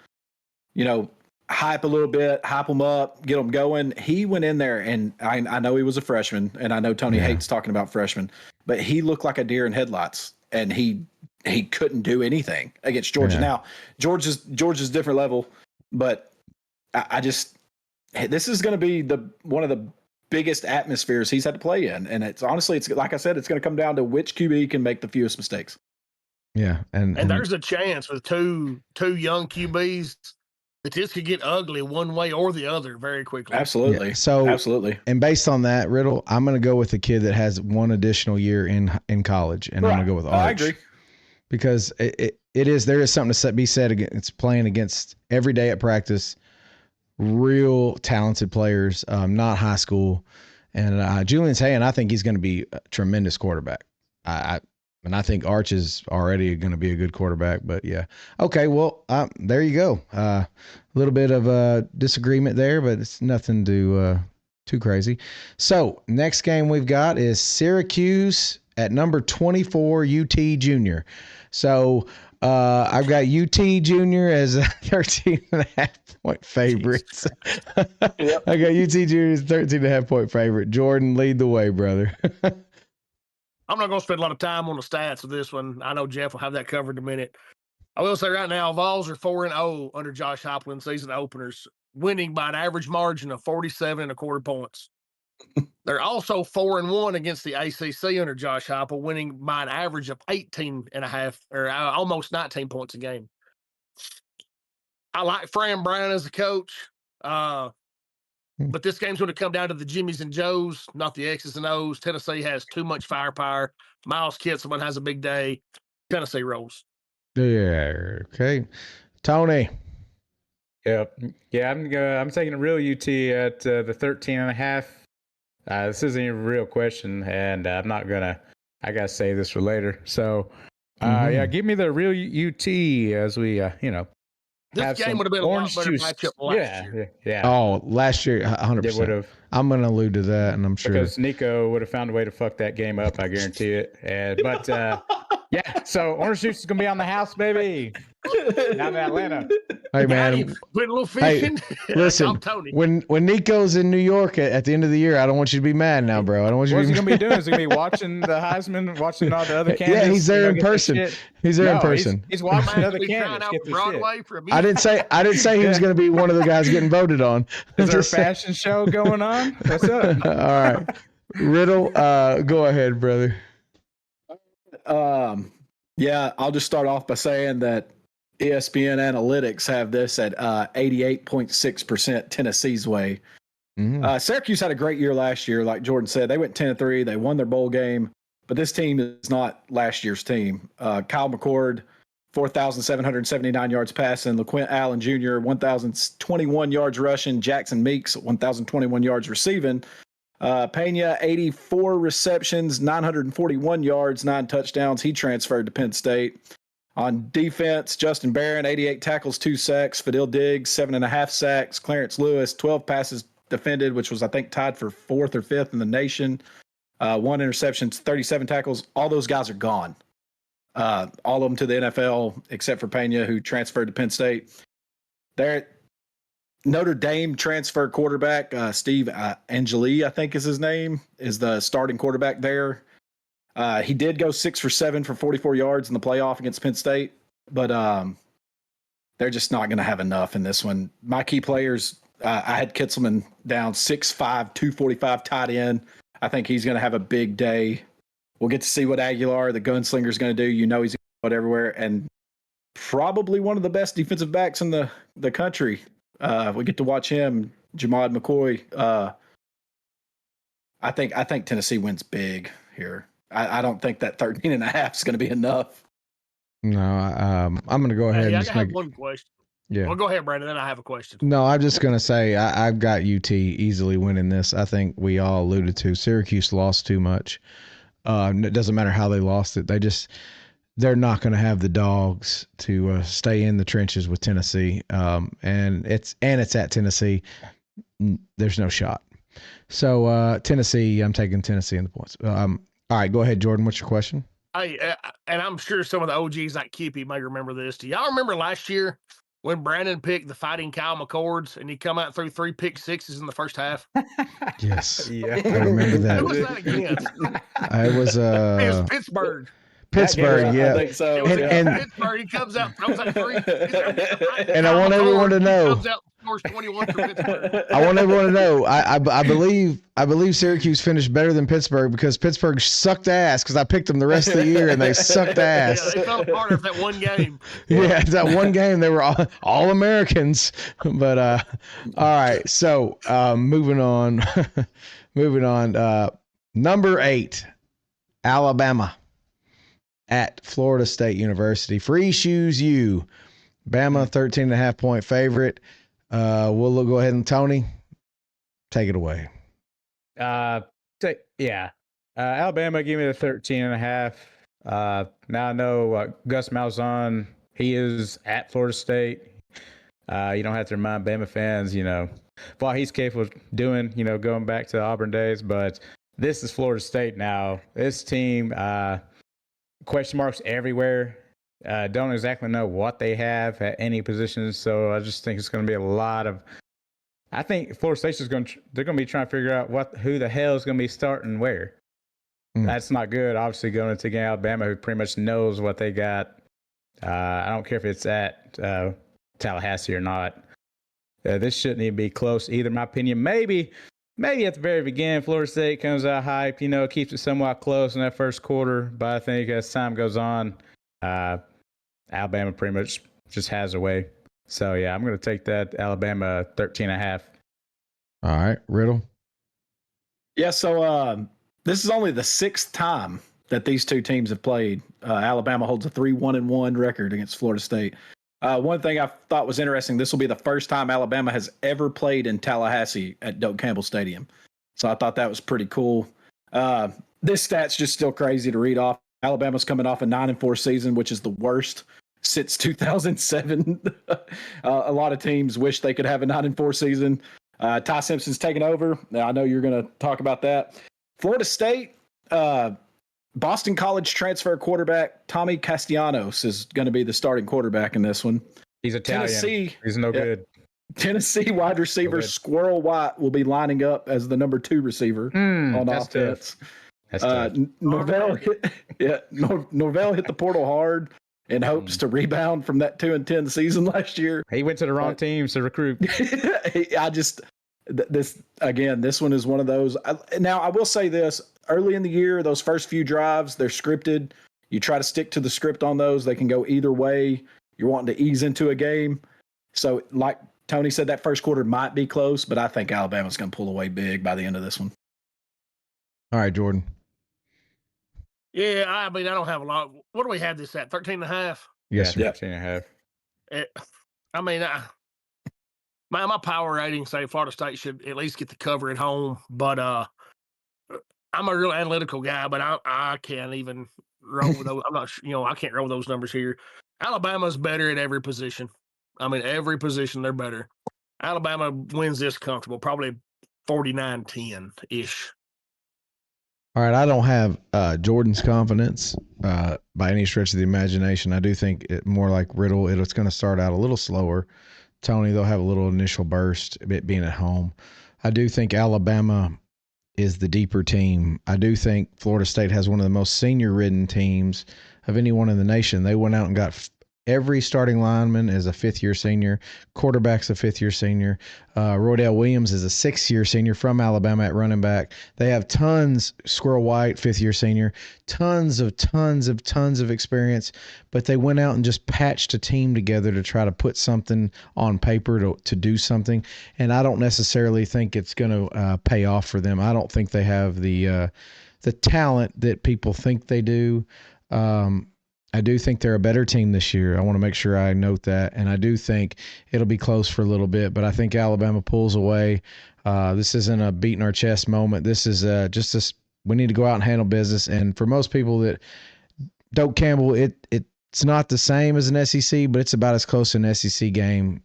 hype a little bit, hype them up, get them going. He went in there, and I know he was a freshman, and I know Tony hates talking about freshmen, but he looked like a deer in headlights, and he couldn't do anything against Georgia. Now, Georgia's different level, but I just this is going to be one of the biggest atmospheres he's had to play in. And it's honestly, it's like I said, it's going to come down to which QB can make the fewest mistakes. Yeah. And there's a chance with two young QBs that this could get ugly one way or the other very quickly. Absolutely. Yeah. So absolutely. And based on that, Riddle, I'm going to go with the kid that has one additional year in college, and I'm going to go with Arch. I agree. Because there is something to be said against playing against every day at practice, real talented players, not high school. And Julian Hayden, I think he's going to be a tremendous quarterback. And I think Arch is already going to be a good quarterback. But yeah, okay, well, there you go. A little bit of disagreement there, but it's nothing too crazy. So next game we've got is Syracuse at number 24, UT Junior. So I've got UT Junior as a 13.5-point favorite. Yep. I got UT Junior as a 13.5-point favorite. Jordan, lead the way, brother. I'm not going to spend a lot of time on the stats of this one. I know Jeff will have that covered in a minute. I will say right now, Vols are 4-0 under Josh Heupel in season openers, winning by an average margin of 47.25 points. They're also 4-1 against the ACC under Josh Heupel, winning by an average of 18.5 or almost 19 points a game. I like Fran Brown as a coach, but this game's going to come down to the Jimmies and Joes, not the X's and O's. Tennessee has too much firepower. Miles Kitselman has a big day. Tennessee rolls. Yeah. Okay. Tony. Yep. Yeah, I'm taking a real UT at the 13.5. This isn't even a real question, and I'm not gonna. I gotta save this for later. So, yeah, give me the real UT as we, This game would have been a lot better matchup last year. Yeah. Oh, last year, 100%. It would have. I'm going to allude to that, and I'm sure. Because Nico would have found a way to fuck that game up, I guarantee it. But, yeah, so Orange Juice is going to be on the house, baby. Down in Atlanta. Hey, man. Put a little fish in. Listen, when Nico's in New York at the end of the year, I don't want you to be mad now, bro. I don't want you What's to he going to be doing? Is he going to be watching the Heisman, watching all the other candidates? Yeah, he's there in person. He's there in person. He's watching the other candidates get Broadway shit. for a I didn't say he was going to be one of the guys getting voted on. Is there a fashion show going on? What's up? All right. Riddle, go ahead, brother. Yeah, I'll just start off by saying that ESPN Analytics have this at 88.6% Tennessee's way. Mm-hmm. Syracuse had a great year last year. Like Jordan said, they went 10-3. They won their bowl game, but this team is not last year's team. Kyle McCord, 4,779 yards passing. LaQuint Allen Jr., 1,021 yards rushing. Jackson Meeks, 1,021 yards receiving. Pena, 84 receptions, 941 yards, 9 touchdowns. He transferred to Penn State. On defense, Justin Barron, 88 tackles, 2 sacks. Fadil Diggs, 7.5 sacks. Clarence Lewis, 12 passes defended, which was, I think, tied for 4th or 5th in the nation. 1 interception, 37 tackles. All those guys are gone. All of them to the NFL, except for Pena, who transferred to Penn State. Notre Dame transfer quarterback, Steve Angeli, I think is his name, is the starting quarterback there. He did go 6 for 7 for 44 yards in the playoff against Penn State, but they're just not going to have enough in this one. My key players, I had Kitselman down 6'5", 245 tight end. I think he's going to have a big day. We'll get to see what Aguilar, the gunslinger, is going to do. You know he's going to go everywhere, and probably one of the best defensive backs in the country. We get to watch him, Jamad McCoy. I think Tennessee wins big here. I don't think that 13.5 is going to be enough. No, I'm going to go ahead and I just have one question. Yeah. Well, go ahead, Brandon. Then I have a question. No, I'm just going to say I've got UT easily winning this. I think we all alluded to Syracuse lost too much. It doesn't matter how they lost it. They're not going to have the dogs to stay in the trenches with Tennessee. And it's at Tennessee. There's no shot. So Tennessee, I'm taking Tennessee in the points. All right, go ahead, Jordan. What's your question? Hey, and I'm sure some of the OGs like Kippy may remember this. Do y'all remember last year when Brandon picked the Fighting Kyle McCords and he come out through 3 pick sixes in the first half? Yes. Yeah. I remember that. Who was that against? It was Pittsburgh. Pittsburgh, yeah. I think so. It was And Pittsburgh. He comes out, throws that 3. And I want everyone to know scores 21 for Pittsburgh. I want everyone to know. I believe Syracuse finished better than Pittsburgh because Pittsburgh sucked ass because I picked them the rest of the year and they sucked ass. Yeah, they fell apart after that one game. Yeah, that one game they were all Americans. But all right, so moving on, number 8, Alabama at Florida State University. Free shoes you. Bama 13.5 point favorite. We'll go ahead and Tony, take it away. Alabama, give me the 13.5. Now I know Gus Malzahn, he is at Florida State. You don't have to remind Bama fans, what he's capable of doing, going back to the Auburn days. But this is Florida State now. This team, question marks everywhere. Don't exactly know what they have at any positions. So I just think it's going to be a lot of. I think Florida State's they're going to be trying to figure out who the hell is going to be starting where. That's not good. Obviously, going into game Alabama, who pretty much knows what they got. I don't care if it's at Tallahassee or not. This shouldn't even be close either, in my opinion. Maybe at the very beginning, Florida State comes out hype, keeps it somewhat close in that first quarter. But I think as time goes on, Alabama pretty much just has a way. So, yeah, I'm going to take that Alabama 13.5. All right, Riddle. Yeah, so this is only the 6th time that these two teams have played. Alabama holds a 3-1-1 record against Florida State. One thing I thought was interesting, this will be the first time Alabama has ever played in Tallahassee at Doak Campbell Stadium. So I thought that was pretty cool. This stat's just still crazy to read off. Alabama's coming off a 9-4 season, which is the worst since 2007. A lot of teams wish they could have a 9-4 season. Ty Simpson's taking over. Now, I know you're going to talk about that. Florida State, Boston College transfer quarterback Tommy Castellanos is going to be the starting quarterback in this one. He's Italian. Tennessee, he's no good. Tennessee wide receiver Squirrel White will be lining up as the number 2 receiver on offense. Norvell hit the portal hard in hopes to rebound from that 2-10 season last year. He went to the wrong teams to recruit. This one is one of those. Now, I will say this. Early in the year, those first few drives, they're scripted. You try to stick to the script on those. They can go either way. You're wanting to ease into a game. So, like Tony said, that first quarter might be close, but I think Alabama's going to pull away big by the end of this one. All right, Jordan. Yeah, I don't have a lot. What do we have this at? 13.5? Yes, sir. 13.5. My power ratings say Florida State should at least get the cover at home, but I'm a real analytical guy, but I can't even roll with those. I'm not, I can't roll those numbers here. Alabama's better at every position. Every position they're better. Alabama wins this comfortable, probably 49-10-ish. All right, I don't have Jordan's confidence by any stretch of the imagination. I do think more like Riddle, it's going to start out a little slower. Tony, they'll have a little initial burst, it being at home. I do think Alabama is the deeper team. I do think Florida State has one of the most senior-ridden teams of anyone in the nation. They went out and got every starting lineman is a fifth-year senior. Quarterback's a fifth-year senior. Roydell Williams is a sixth-year senior from Alabama at running back. They have tons, Squirrel White, fifth-year senior, tons of experience, but they went out and just patched a team together to try to put something on paper to do something, and I don't necessarily think it's going to pay off for them. I don't think they have the talent that people think they do. I do think they're a better team this year. I want to make sure I note that. And I do think it'll be close for a little bit, but I think Alabama pulls away. This isn't a beating our chest moment. This is we need to go out and handle business. And for most people that Doak Campbell, it's not the same as an SEC, but it's about as close to an SEC game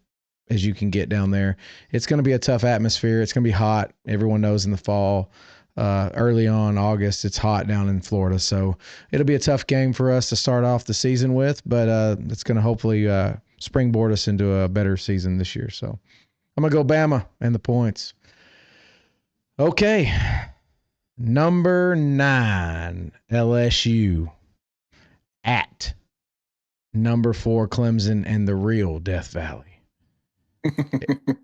as you can get down there. It's going to be a tough atmosphere. It's going to be hot. Everyone knows in the fall. Early on August, it's hot down in Florida, so it'll be a tough game for us to start off the season with, but it's going to hopefully springboard us into a better season this year. So I'm going to go Bama and the points. Okay, number 9, LSU at number 4, Clemson and the real Death Valley.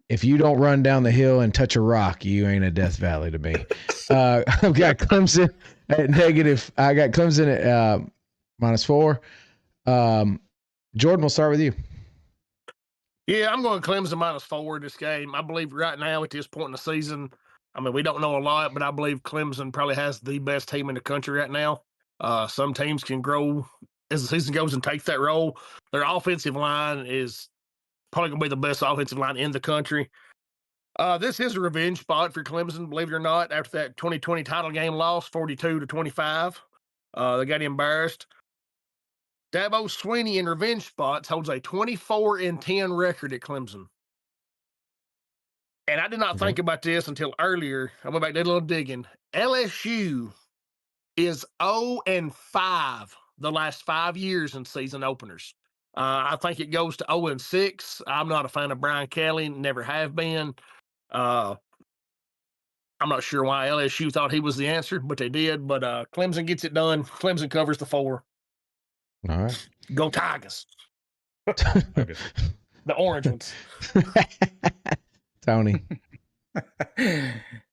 If you don't run down the hill and touch a rock, you ain't a Death Valley to me. I've got Clemson at negative. I got Clemson at -4. Jordan, we'll start with you. Yeah, I'm going Clemson -4 this game. I believe right now at this point in the season, I mean, we don't know a lot, but I believe Clemson probably has the best team in the country right now. Some teams can grow as the season goes and take that role. Their offensive line is probably going to be the best offensive line in the country. This is a revenge spot for Clemson, believe it or not, after that 2020 title game loss, 42-25. They got embarrassed. Dabo Swinney in revenge spots holds a 24-10 record at Clemson. And I did not think about this until earlier. I went back and did a little digging. LSU is 0-5 the last 5 years in season openers. I think it goes to 0-6. I'm not a fan of Brian Kelly, never have been. I'm not sure why LSU thought he was the answer, but they did. But Clemson gets it done. Clemson covers the 4. All right. Go Tigers. The orange ones. Tony.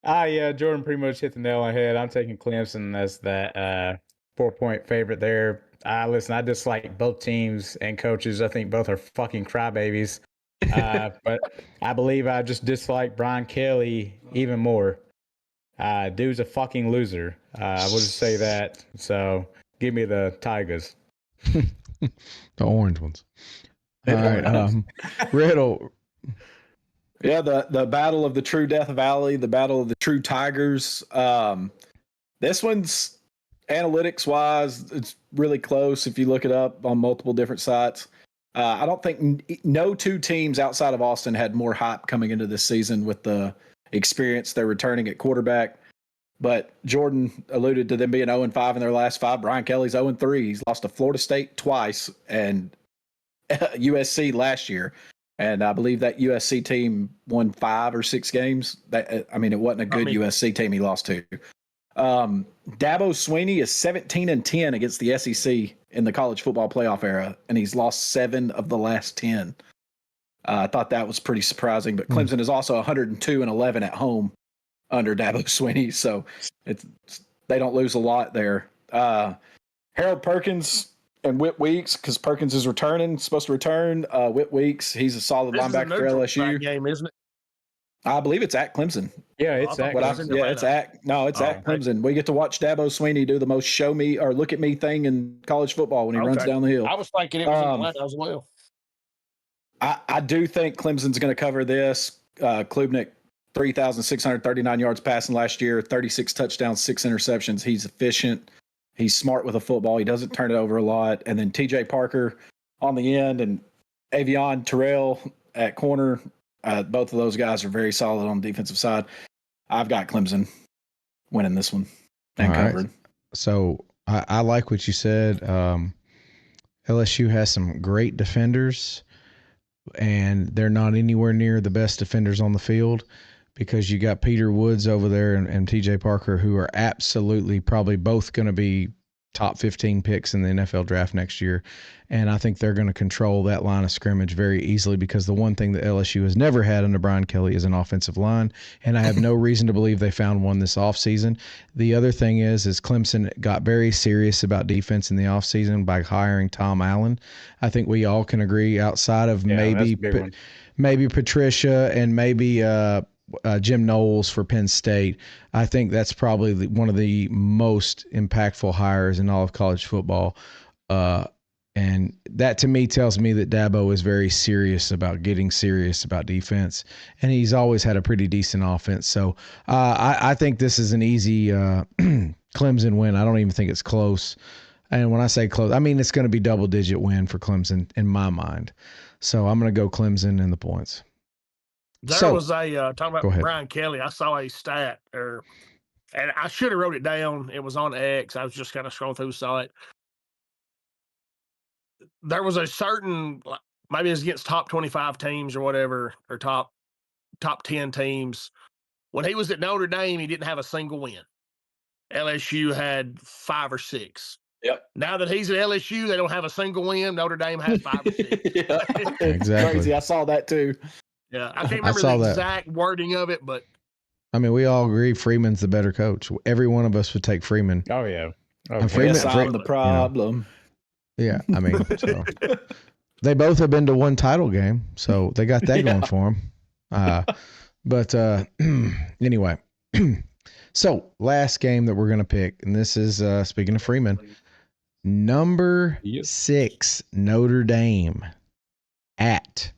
Yeah, Jordan pretty much hit the nail on the head. I'm taking Clemson as that 4-point favorite there. Listen, I dislike both teams and coaches. I think both are fucking crybabies. But I believe I just dislike Brian Kelly even more. Dude's a fucking loser. I will just say that. So give me the Tigers. The orange ones. All right. Riddle. Yeah, the battle of the true Death Valley, the battle of the true Tigers. This one's analytics wise, it's really close if you look it up on multiple different sites. I don't think no two teams outside of Austin had more hype coming into this season with the experience they're returning at quarterback. But Jordan alluded to them being 0-5 in their last 5. Brian Kelly's 0-3. He's lost to Florida State twice and USC last year. And I believe that USC team won 5 or 6 games. It wasn't a good USC team he lost to. Dabo Swinney is 17-10 against the SEC in the college football playoff era, and he's lost 7 of the last 10. I thought that was pretty surprising. But Clemson is also 102-11 at home under Dabo Swinney, so they don't lose a lot there. Harold Perkins and Whit Weeks, because Perkins is supposed to return. Whit Weeks, he's a solid linebacker for LSU. Game, isn't it? I believe it's at Clemson. Yeah, it's at Clemson. It's at Clemson. We get to watch Dabo Swinney do the most show me or look at me thing in college football when he runs down the hill. I was thinking it was in Atlanta as well. I do think Clemson's going to cover this. Klubnik, 3,639 yards passing last year, 36 touchdowns, 6 interceptions. He's efficient. He's smart with a football. He doesn't turn it over a lot. And then TJ Parker on the end and Avion Terrell at corner. Both of those guys are very solid on the defensive side. I've got Clemson winning this one and covered. So I like what you said. LSU has some great defenders, and they're not anywhere near the best defenders on the field, because you got Peter Woods over there and TJ Parker, who are absolutely probably both going to be top 15 picks in the NFL draft next year. And I think they're going to control that line of scrimmage very easily, because the one thing that LSU has never had under Brian Kelly is an offensive line. And I have no reason to believe they found one this offseason. The other thing is Clemson got very serious about defense in the offseason by hiring Tom Allen. I think we all can agree, outside of maybe Patricia and maybe Jim Knowles for Penn State, I think that's probably one of the most impactful hires in all of college football. And that to me tells me that Dabo is very serious about getting serious about defense, and he's always had a pretty decent offense. So I think this is an easy Clemson win. I don't even think it's close. And when I say close, I mean it's going to be double-digit win for Clemson in my mind. So I'm going to go Clemson in the points. There was a talking about Brian Kelly. I saw a stat, and I should have wrote it down. It was on X. I was just kind of scrolling through, saw it. There was a certain, maybe it's against top 25 teams or whatever, or top 10 teams. When he was at Notre Dame, he didn't have a single win. LSU had 5 or 6. Yep. Now that he's at LSU, they don't have a single win. Notre Dame has 5 or 6. Yeah. Exactly. Crazy. I saw that too. Yeah, I can't I remember saw the that. exact wording of it, but I mean, we all agree Freeman's the better coach. Every one of us would take Freeman. Oh yeah. And Freeman, Yes, I'm the problem. yeah, I mean, so they both have been to one title game, so they got that going for them. But anyway, so last game that we're going to pick, and this is, speaking of Freeman, number 6, Notre Dame at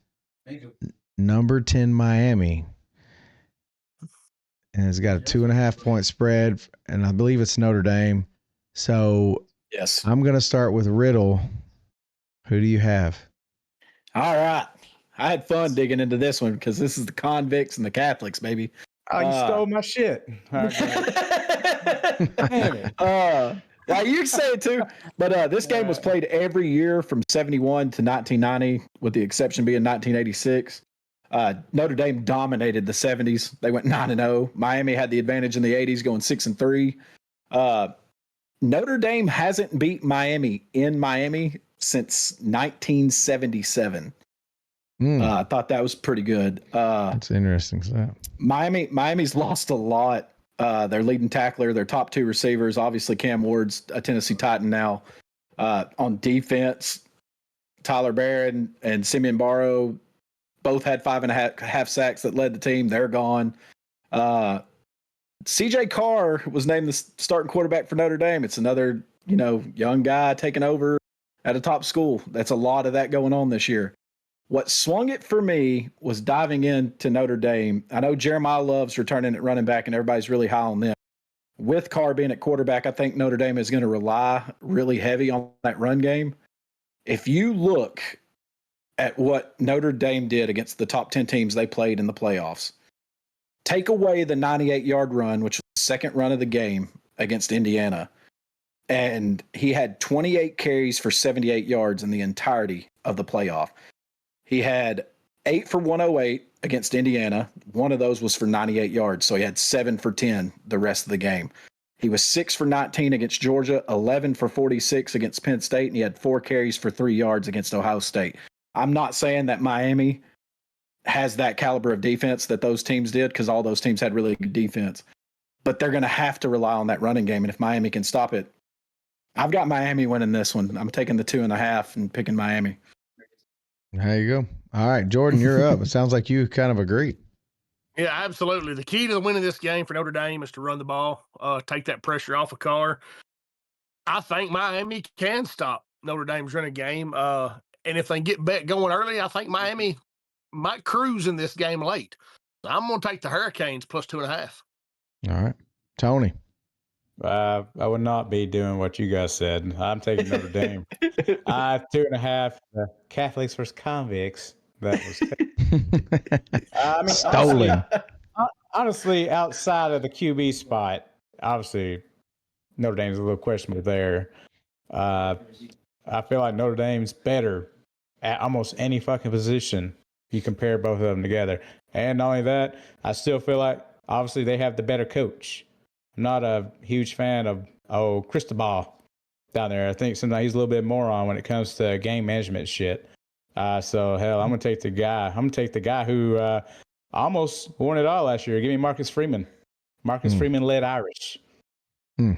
number 10, Miami. And it's got a 2.5 point spread, and I believe it's Notre Dame. So yes, I'm going to start with Riddle. Who do you have? All right. I had fun digging into this one because this is the convicts and the Catholics, baby. Oh, you stole my shit. Damn it. Well, you can say it too, but this game was played every year from 71 to 1990, with the exception being 1986. Notre Dame dominated the 70s. They went 9-0. Miami had the advantage in the 80s, going 6-3. Notre Dame hasn't beat Miami in Miami since 1977. I thought that was pretty good. That's interesting stuff. Miami's lost a lot. Their leading tackler, their top 2 receivers, obviously Cam Ward's a Tennessee Titan now. On defense, Tyler Barron and Simeon Barrow both had 5.5 sacks that led the team. They're gone. CJ Carr was named the starting quarterback for Notre Dame. It's another, young guy taking over at a top school. That's a lot of that going on this year. What swung it for me was diving into Notre Dame. I know Jeremiah Love's returning at running back, and everybody's really high on them. With Carr being at quarterback, I think Notre Dame is going to rely really heavy on that run game. If you look at what Notre Dame did against the top 10 teams they played in the playoffs, take away the 98-yard run, which was the second run of the game against Indiana, and he had 28 carries for 78 yards in the entirety of the playoff. He had 8 for 108 against Indiana. One of those was for 98 yards, so he had 7 for 10 the rest of the game. He was 6 for 19 against Georgia, 11 for 46 against Penn State, and he had 4 carries for 3 yards against Ohio State. I'm not saying that Miami has that caliber of defense that those teams did, because all those teams had really good defense. But they're going to have to rely on that running game, and if Miami can stop it, I've got Miami winning this one. I'm taking the 2.5 and picking Miami. There you go. All right, Jordan, you're up. It sounds like you kind of agree. Yeah, absolutely. The key to winning this game for Notre Dame is to run the ball, take that pressure off of Carr. I think Miami can stop Notre Dame's running game. And if they get back going early, I think Miami might cruise in this game late. So I'm going to take the Hurricanes plus 2.5. All right. Tony. I would not be doing what you guys said. I'm taking Notre Dame. 2.5. Catholics versus convicts. That was stolen. Honestly, outside of the QB spot, obviously Notre Dame's a little questionable there. I feel like Notre Dame's better at almost any fucking position. You compare both of them together, and not only that, I still feel like obviously they have the better coach. I'm not a huge fan of Cristobal down there. I think sometimes he's a little bit moron when it comes to game management shit. So hell, I'm gonna take the guy who almost won it all last year. Give me Marcus Freeman. Marcus Freeman led Irish. All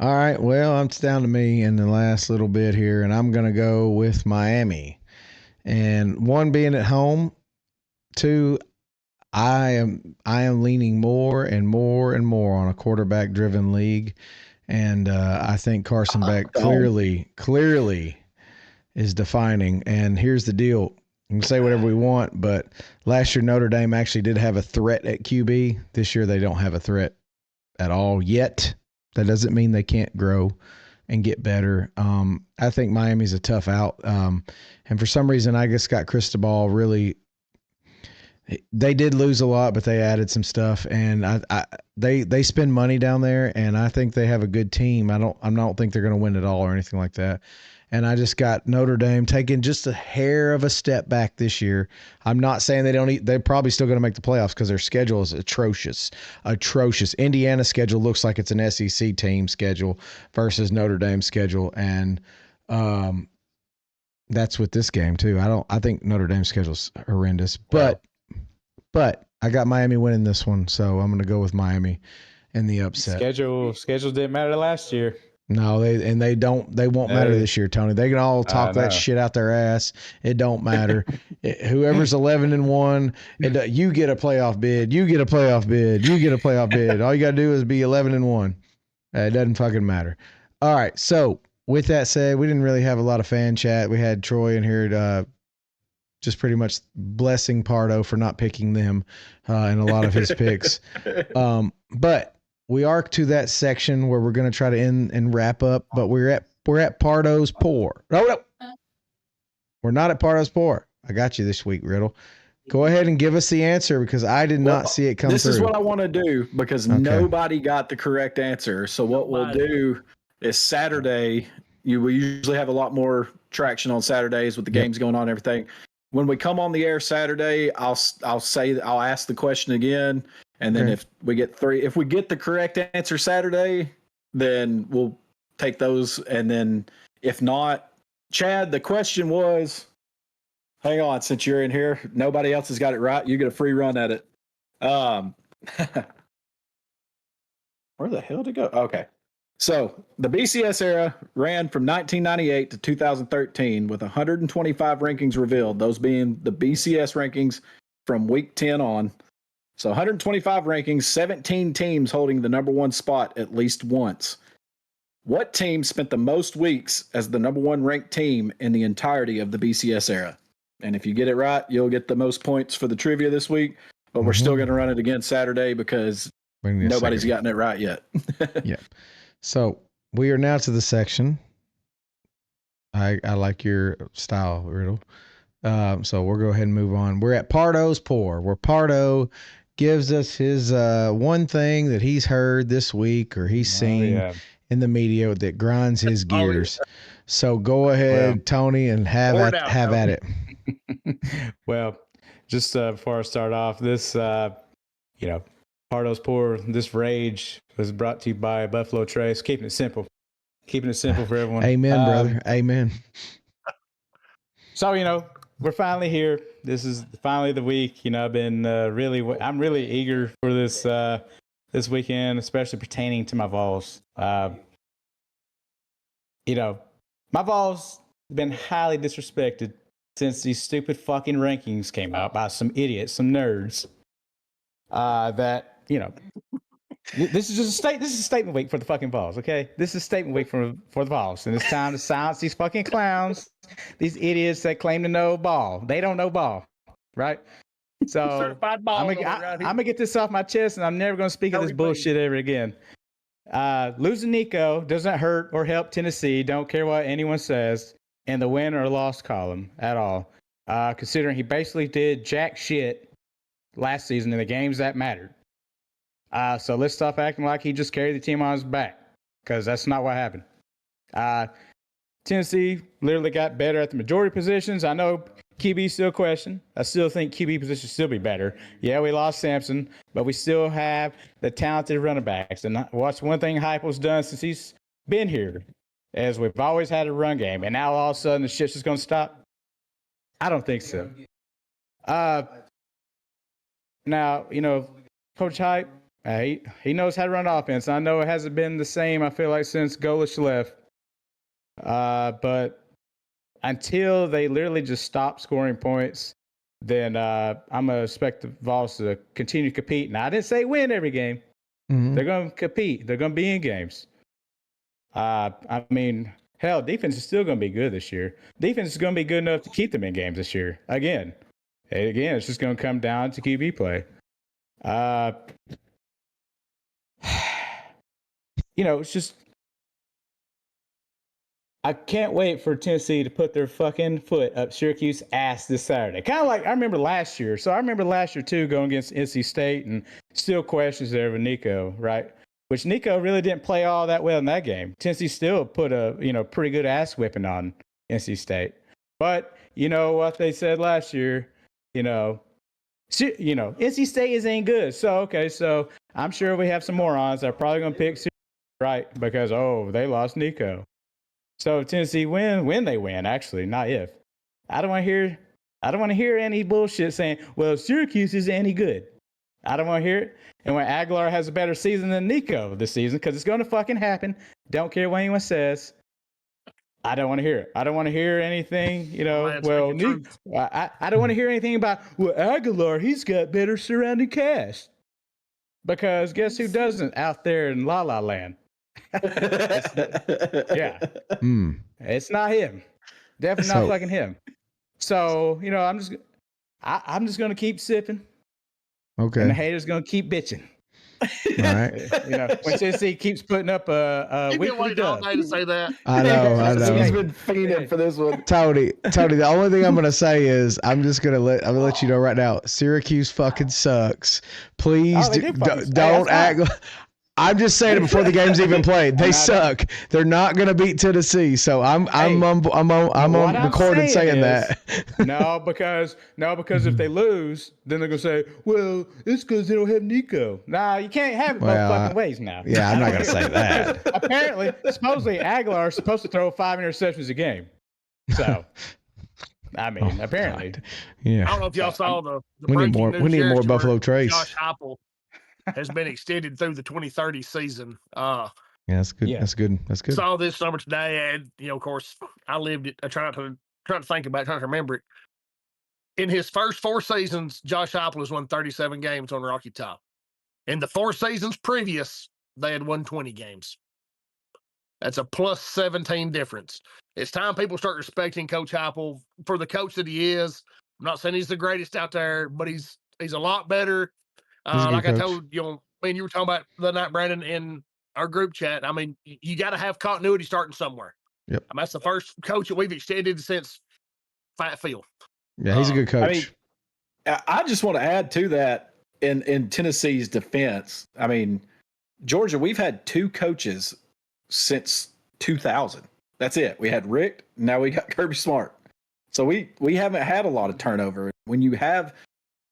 right. Well, it's down to me in the last little bit here, and I'm gonna go with Miami. And 1 being at home, 2, I am leaning more and more and more on a quarterback-driven league, and I think Carson Beck clearly is defining. And here's the deal: we can say whatever we want, but last year Notre Dame actually did have a threat at QB. This year they don't have a threat at all yet. That doesn't mean they can't grow and get better. I think Miami's a tough out, and for some reason I just got Cristobal really. They did lose a lot, but they added some stuff, and they spend money down there, and I think they have a good team. I don't think they're going to win it all or anything like that. And I just got Notre Dame taking just a hair of a step back this year. I'm not saying they're probably still going to make the playoffs because their schedule is atrocious. Indiana's schedule looks like it's an SEC team schedule versus Notre Dame's schedule, and that's with this game too. I think Notre Dame's schedule's horrendous, but But I got Miami winning this one, so I'm going to go with Miami in the upset. Schedule didn't matter last year. No, they won't matter this year, Tony. They can all talk that shit out their ass. It don't matter. Whoever's 11-1, you get a playoff bid. You get a playoff bid. You get a playoff bid. All you got to do is be 11-1. It doesn't fucking matter. All right. So with that said, we didn't really have a lot of fan chat. We had Troy in here just pretty much blessing Pardo for not picking them in a lot of his picks. But we are to that section where we're going to try to end and wrap up, but we're at Pardo's Pour. No. We're not at Pardo's Pour. I got you this week, Riddle. Go ahead and give us the answer because I did not see it come through. This is what I want to do because nobody got the correct answer. So what we'll do is Saturday, we usually have a lot more traction on Saturdays with the games going on and everything. When we come on the air Saturday, I'll ask the question again. And then if we get the correct answer Saturday, then we'll take those. And then if not, Chad, the question was, hang on, since you're in here, nobody else has got it right. You get a free run at it. Where the hell did it go? Okay. So the BCS era ran from 1998 to 2013 with 125 rankings revealed, those being the BCS rankings from week 10 on. So 125 rankings, 17 teams holding the number one spot at least once. What team spent the most weeks as the number one ranked team in the entirety of the BCS era? And if you get it right, you'll get the most points for the trivia this week. But we're still going to run it again Saturday because nobody's gotten it right yet. Yeah. So we are now to the section. I like your style, Riddle. So we'll go ahead and move on. We're at Pardo's Pour, where Pardo gives us his one thing that he's heard this week or he's seen in the media that grinds his gears. So go ahead, Tony, and have at it. Well, just before I start off, this Pardo's Pour, this rage was brought to you by Buffalo Trace. Keeping it simple for everyone. Amen, brother. Amen. So we're finally here. This is finally the week. I've been I'm really eager for this this weekend, especially pertaining to my Vols. My Vols have been highly disrespected since these stupid fucking rankings came out by some idiots, some nerds. This is just a statement week for the fucking Vols, okay? This is a statement week for the Vols, and it's time to silence these fucking clowns, these idiots that claim to know ball. They don't know ball, right? So I'm gonna get this off my chest, and I'm never gonna speak of this bullshit ever again. Losing Nico doesn't hurt or help Tennessee. Don't care what anyone says in the win or loss column at all. Considering he basically did jack shit last season in the games that mattered. So let's stop acting like he just carried the team on his back, because that's not what happened. Tennessee literally got better at the majority positions. I know QB still a question. I still think QB position still be better. Yeah, we lost Sampson, but we still have the talented running backs. And what's one thing Heupel's done since he's been here, is we've always had a run game, and now all of a sudden the shit's just going to stop? I don't think so. Now, Coach Hype, he knows how to run offense. I know it hasn't been the same, I feel like, since Golish left. But until they literally just stop scoring points, then I'm going to expect the Vols to continue to compete. Now, I didn't say win every game. Mm-hmm. They're going to compete. They're going to be in games. I mean, hell, defense is still going to be good this year. Defense is going to be good enough to keep them in games this year. Again, it's just going to come down to QB play. It's just, I can't wait for Tennessee to put their fucking foot up Syracuse's ass this Saturday. Kind of like I remember last year. So I remember last year too, going against NC State, and still questions there with Nico, right? Which Nico really didn't play all that well in that game. Tennessee still put a pretty good ass whipping on NC State. But you know what they said last year, NC State ain't good. So I'm sure we have some morons that are probably going to pick Syracuse, right, because they lost Nico. So if Tennessee when they win, actually, not if. I don't want to hear I don't want to hear any bullshit saying, well, Syracuse isn't any good. I don't want to hear it. And when Aguilar has a better season than Nico this season, because it's going to fucking happen. Don't care what anyone says. I don't want to hear it. I don't want to hear anything, I don't want to hear anything about, well, Aguilar, he's got better surrounding cast. Because guess who doesn't out there in La La Land? Yeah. It's not him. Definitely not fucking him. So, I'm just going to keep sipping. Okay. And the haters going to keep bitching. All right. When Tennessee keeps putting up a weekly dub. All day to say that. I know. He's been fiending for this one. Tony, the only thing I'm gonna say is I'm gonna let you know right now. Syracuse fucking sucks. Please don't act. I'm just saying it before the game's even played. They suck. They're not gonna beat Tennessee. So I'm on recorded saying that. because if they lose, then they're gonna say, well, it's because they don't have Nico. Nah, you can't have it both fucking ways now. Yeah, I'm not gonna say that. Apparently, supposedly Aguilar is supposed to throw 5 interceptions a game. So, I mean, apparently. God. Yeah. I don't know if y'all saw the we need more Buffalo Trace. Josh Heupel has been extended through the 2030 season. Yeah, that's good. Yeah. That's good. Saw this number today, and of course, I lived it. I tried to think about it, trying to remember it. In his first 4 seasons, Josh Heupel has won 37 games on Rocky Top. In the 4 seasons previous, they had won 20 games. That's a plus 17 difference. It's time people start respecting Coach Heupel for the coach that he is. I'm not saying he's the greatest out there, but he's a lot better. Like coach. I told you were talking about the night, Brandon, in our group chat. I mean, you got to have continuity starting somewhere. Yep. I mean, that's the first coach that we've extended since Fat Phil. Yeah, he's a good coach. I mean, I just want to add to that in Tennessee's defense. I mean, Georgia, we've had 2 coaches since 2000. That's it. We had Rick. Now we got Kirby Smart. So we haven't had a lot of turnover. When you have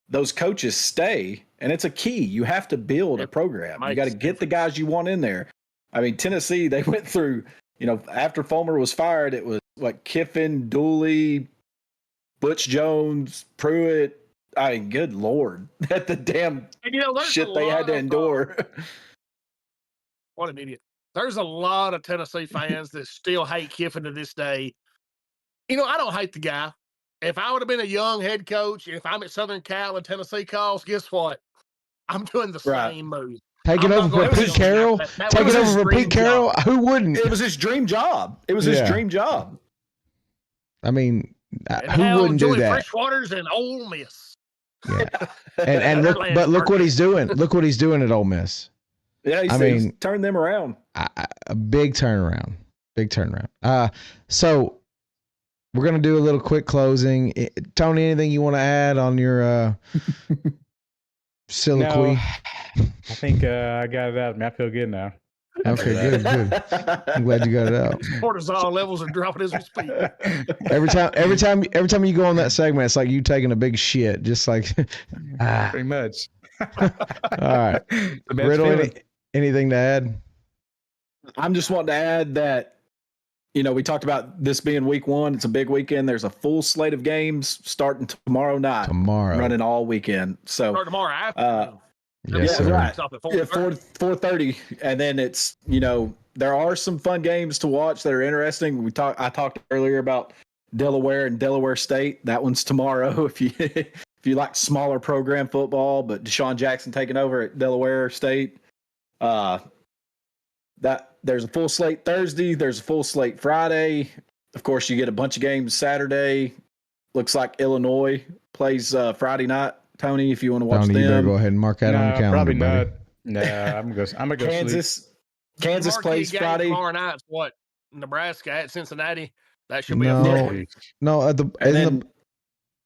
those coaches stay, and it's a key. You have to build a program. You got to get the guys you want in there. I mean, Tennessee, they went through, after Fulmer was fired, it was Kiffin, Dooley, Butch Jones, Pruitt. I mean, good Lord, at the damn shit they had to endure. What an idiot. There's a lot of Tennessee fans that still hate Kiffin to this day. I don't hate the guy. If I would have been a young head coach, if I'm at Southern Cal and Tennessee calls, guess what? I'm doing the same move. Taking over for Pete Carroll? Taking over for Pete Carroll? Who wouldn't? It was his dream job. It was his dream job. I mean, who wouldn't do that? Freshwaters and Ole Miss. Yeah. and look what he's doing. Look what he's doing at Ole Miss. Yeah, he's turned them around. A big turnaround. Big turnaround. So we're going to do a little quick closing. Tony, anything you want to add on your soliloquy? No, I think I got it out. I feel good now. Okay, good. I'm glad you got it out. Cortisol levels are dropping as we speak. Every time you go on that segment, it's like you taking a big shit. Just like pretty much. All right. Riddle, anything to add? I'm just wanting to add that, we talked about this being week 1. It's a big weekend. There's a full slate of games starting tomorrow night. Running all weekend. So start tomorrow afternoon. Yes, sir. Right. 4:30. And then it's, there are some fun games to watch that are interesting. I talked earlier about Delaware and Delaware State. That one's tomorrow if you like smaller program football, but Deshaun Jackson taking over at Delaware State. That there's a full slate Thursday. There's a full slate Friday. Of course, you get a bunch of games Saturday. Looks like Illinois plays Friday night. Tony, if you want to watch them, you better go ahead and mark that on your calendar. Probably not. Buddy. No, I'm gonna go Kansas plays Friday. Tomorrow night's what? Nebraska at Cincinnati. That should be a fun. No,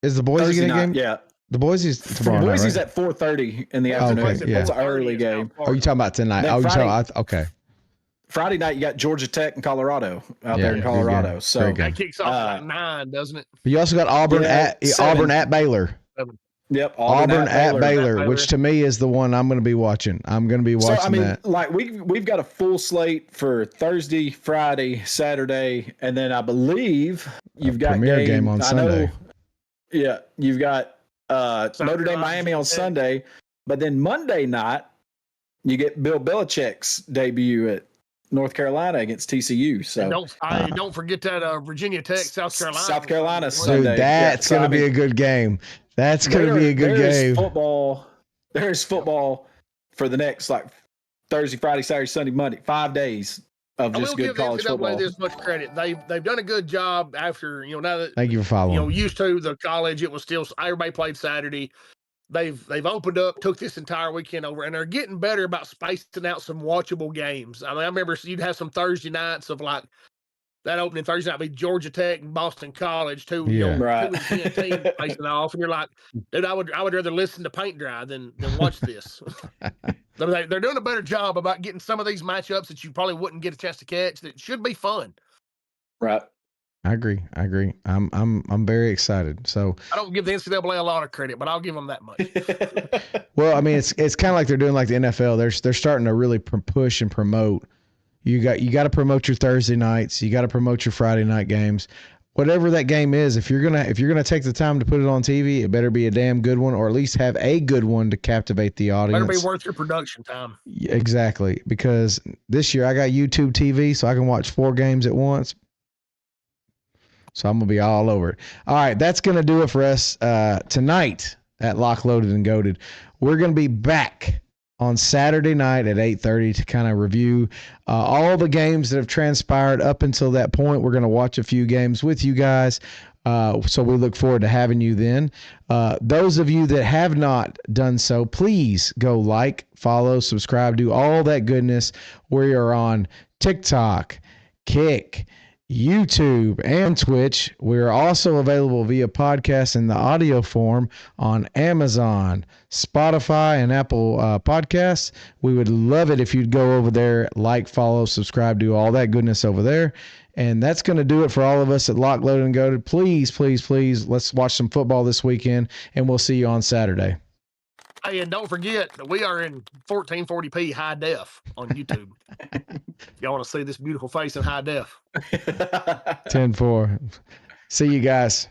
is the Boise getting a game? Yeah. The Boise's tomorrow night, Boise's right? at 4:30 in the afternoon. Okay, yeah. It's an early game. Oh, you talking about tonight? Okay. Friday night, you got Georgia Tech and Colorado out there in Colorado. So that kicks off at 9, doesn't it? But you also got Auburn at Baylor. 7. Yep, Auburn at Baylor, which to me is the one I'm going to be watching. I'm going to be watching that. Like we've got a full slate for Thursday, Friday, Saturday, and then I believe you've got premier game on Sunday. Yeah, you've got Notre Dame, Miami on Sunday, but then Monday night you get Bill Belichick's debut at North Carolina against TCU. So don't forget that Virginia Tech, South Sunday. Dude, that's going to be a good game. That's going to be a good game. There's football for the next like Thursday, Friday, Saturday, Sunday, Monday, 5 days of just good college football. I will give this much credit. They've done a good job after, now that thank you for following. Used to the college, it was still everybody played Saturday. They've opened up, took this entire weekend over, and they're getting better about spacing out some watchable games. I mean, I remember you'd have some Thursday nights of like that opening Thursday night be Georgia Tech and Boston College, two 2-10 teams facing off, and you're like, dude, I would rather listen to paint dry than watch this. They're doing a better job about getting some of these matchups that you probably wouldn't get a chance to catch. That should be fun. Right. I agree. I'm very excited. So I don't give the NCAA a lot of credit, but I'll give them that much. Well, I mean, it's kind of like they're doing like the NFL. They're starting to really push and promote. You got to promote your Thursday nights. You got to promote your Friday night games. Whatever that game is, if you're gonna take the time to put it on TV, it better be a damn good one, or at least have a good one to captivate the audience. Better be worth your production time. Exactly, because this year I got YouTube TV, so I can watch 4 games at once. So I'm going to be all over it. All right, that's going to do it for us tonight at Lock, Loaded, and Goated. We're going to be back on Saturday night at 8:30 to kind of review all the games that have transpired up until that point. We're going to watch a few games with you guys. So we look forward to having you then. Those of you that have not done so, please go like, follow, subscribe, do all that goodness. We are on TikTok, Kick, YouTube, and Twitch. We're also available via podcast in the audio form on Amazon, Spotify, and Apple Podcasts. We would love it if you'd go over there, like, follow, subscribe, do all that goodness over there. And that's going to do it for all of us at Lock, Loaded, and Goated. Please, please, please, let's watch some football this weekend, and we'll see you on Saturday. Hey, and don't forget, we are in 1440p high def on YouTube. If y'all want to see this beautiful face in high def. 10-4. See you guys.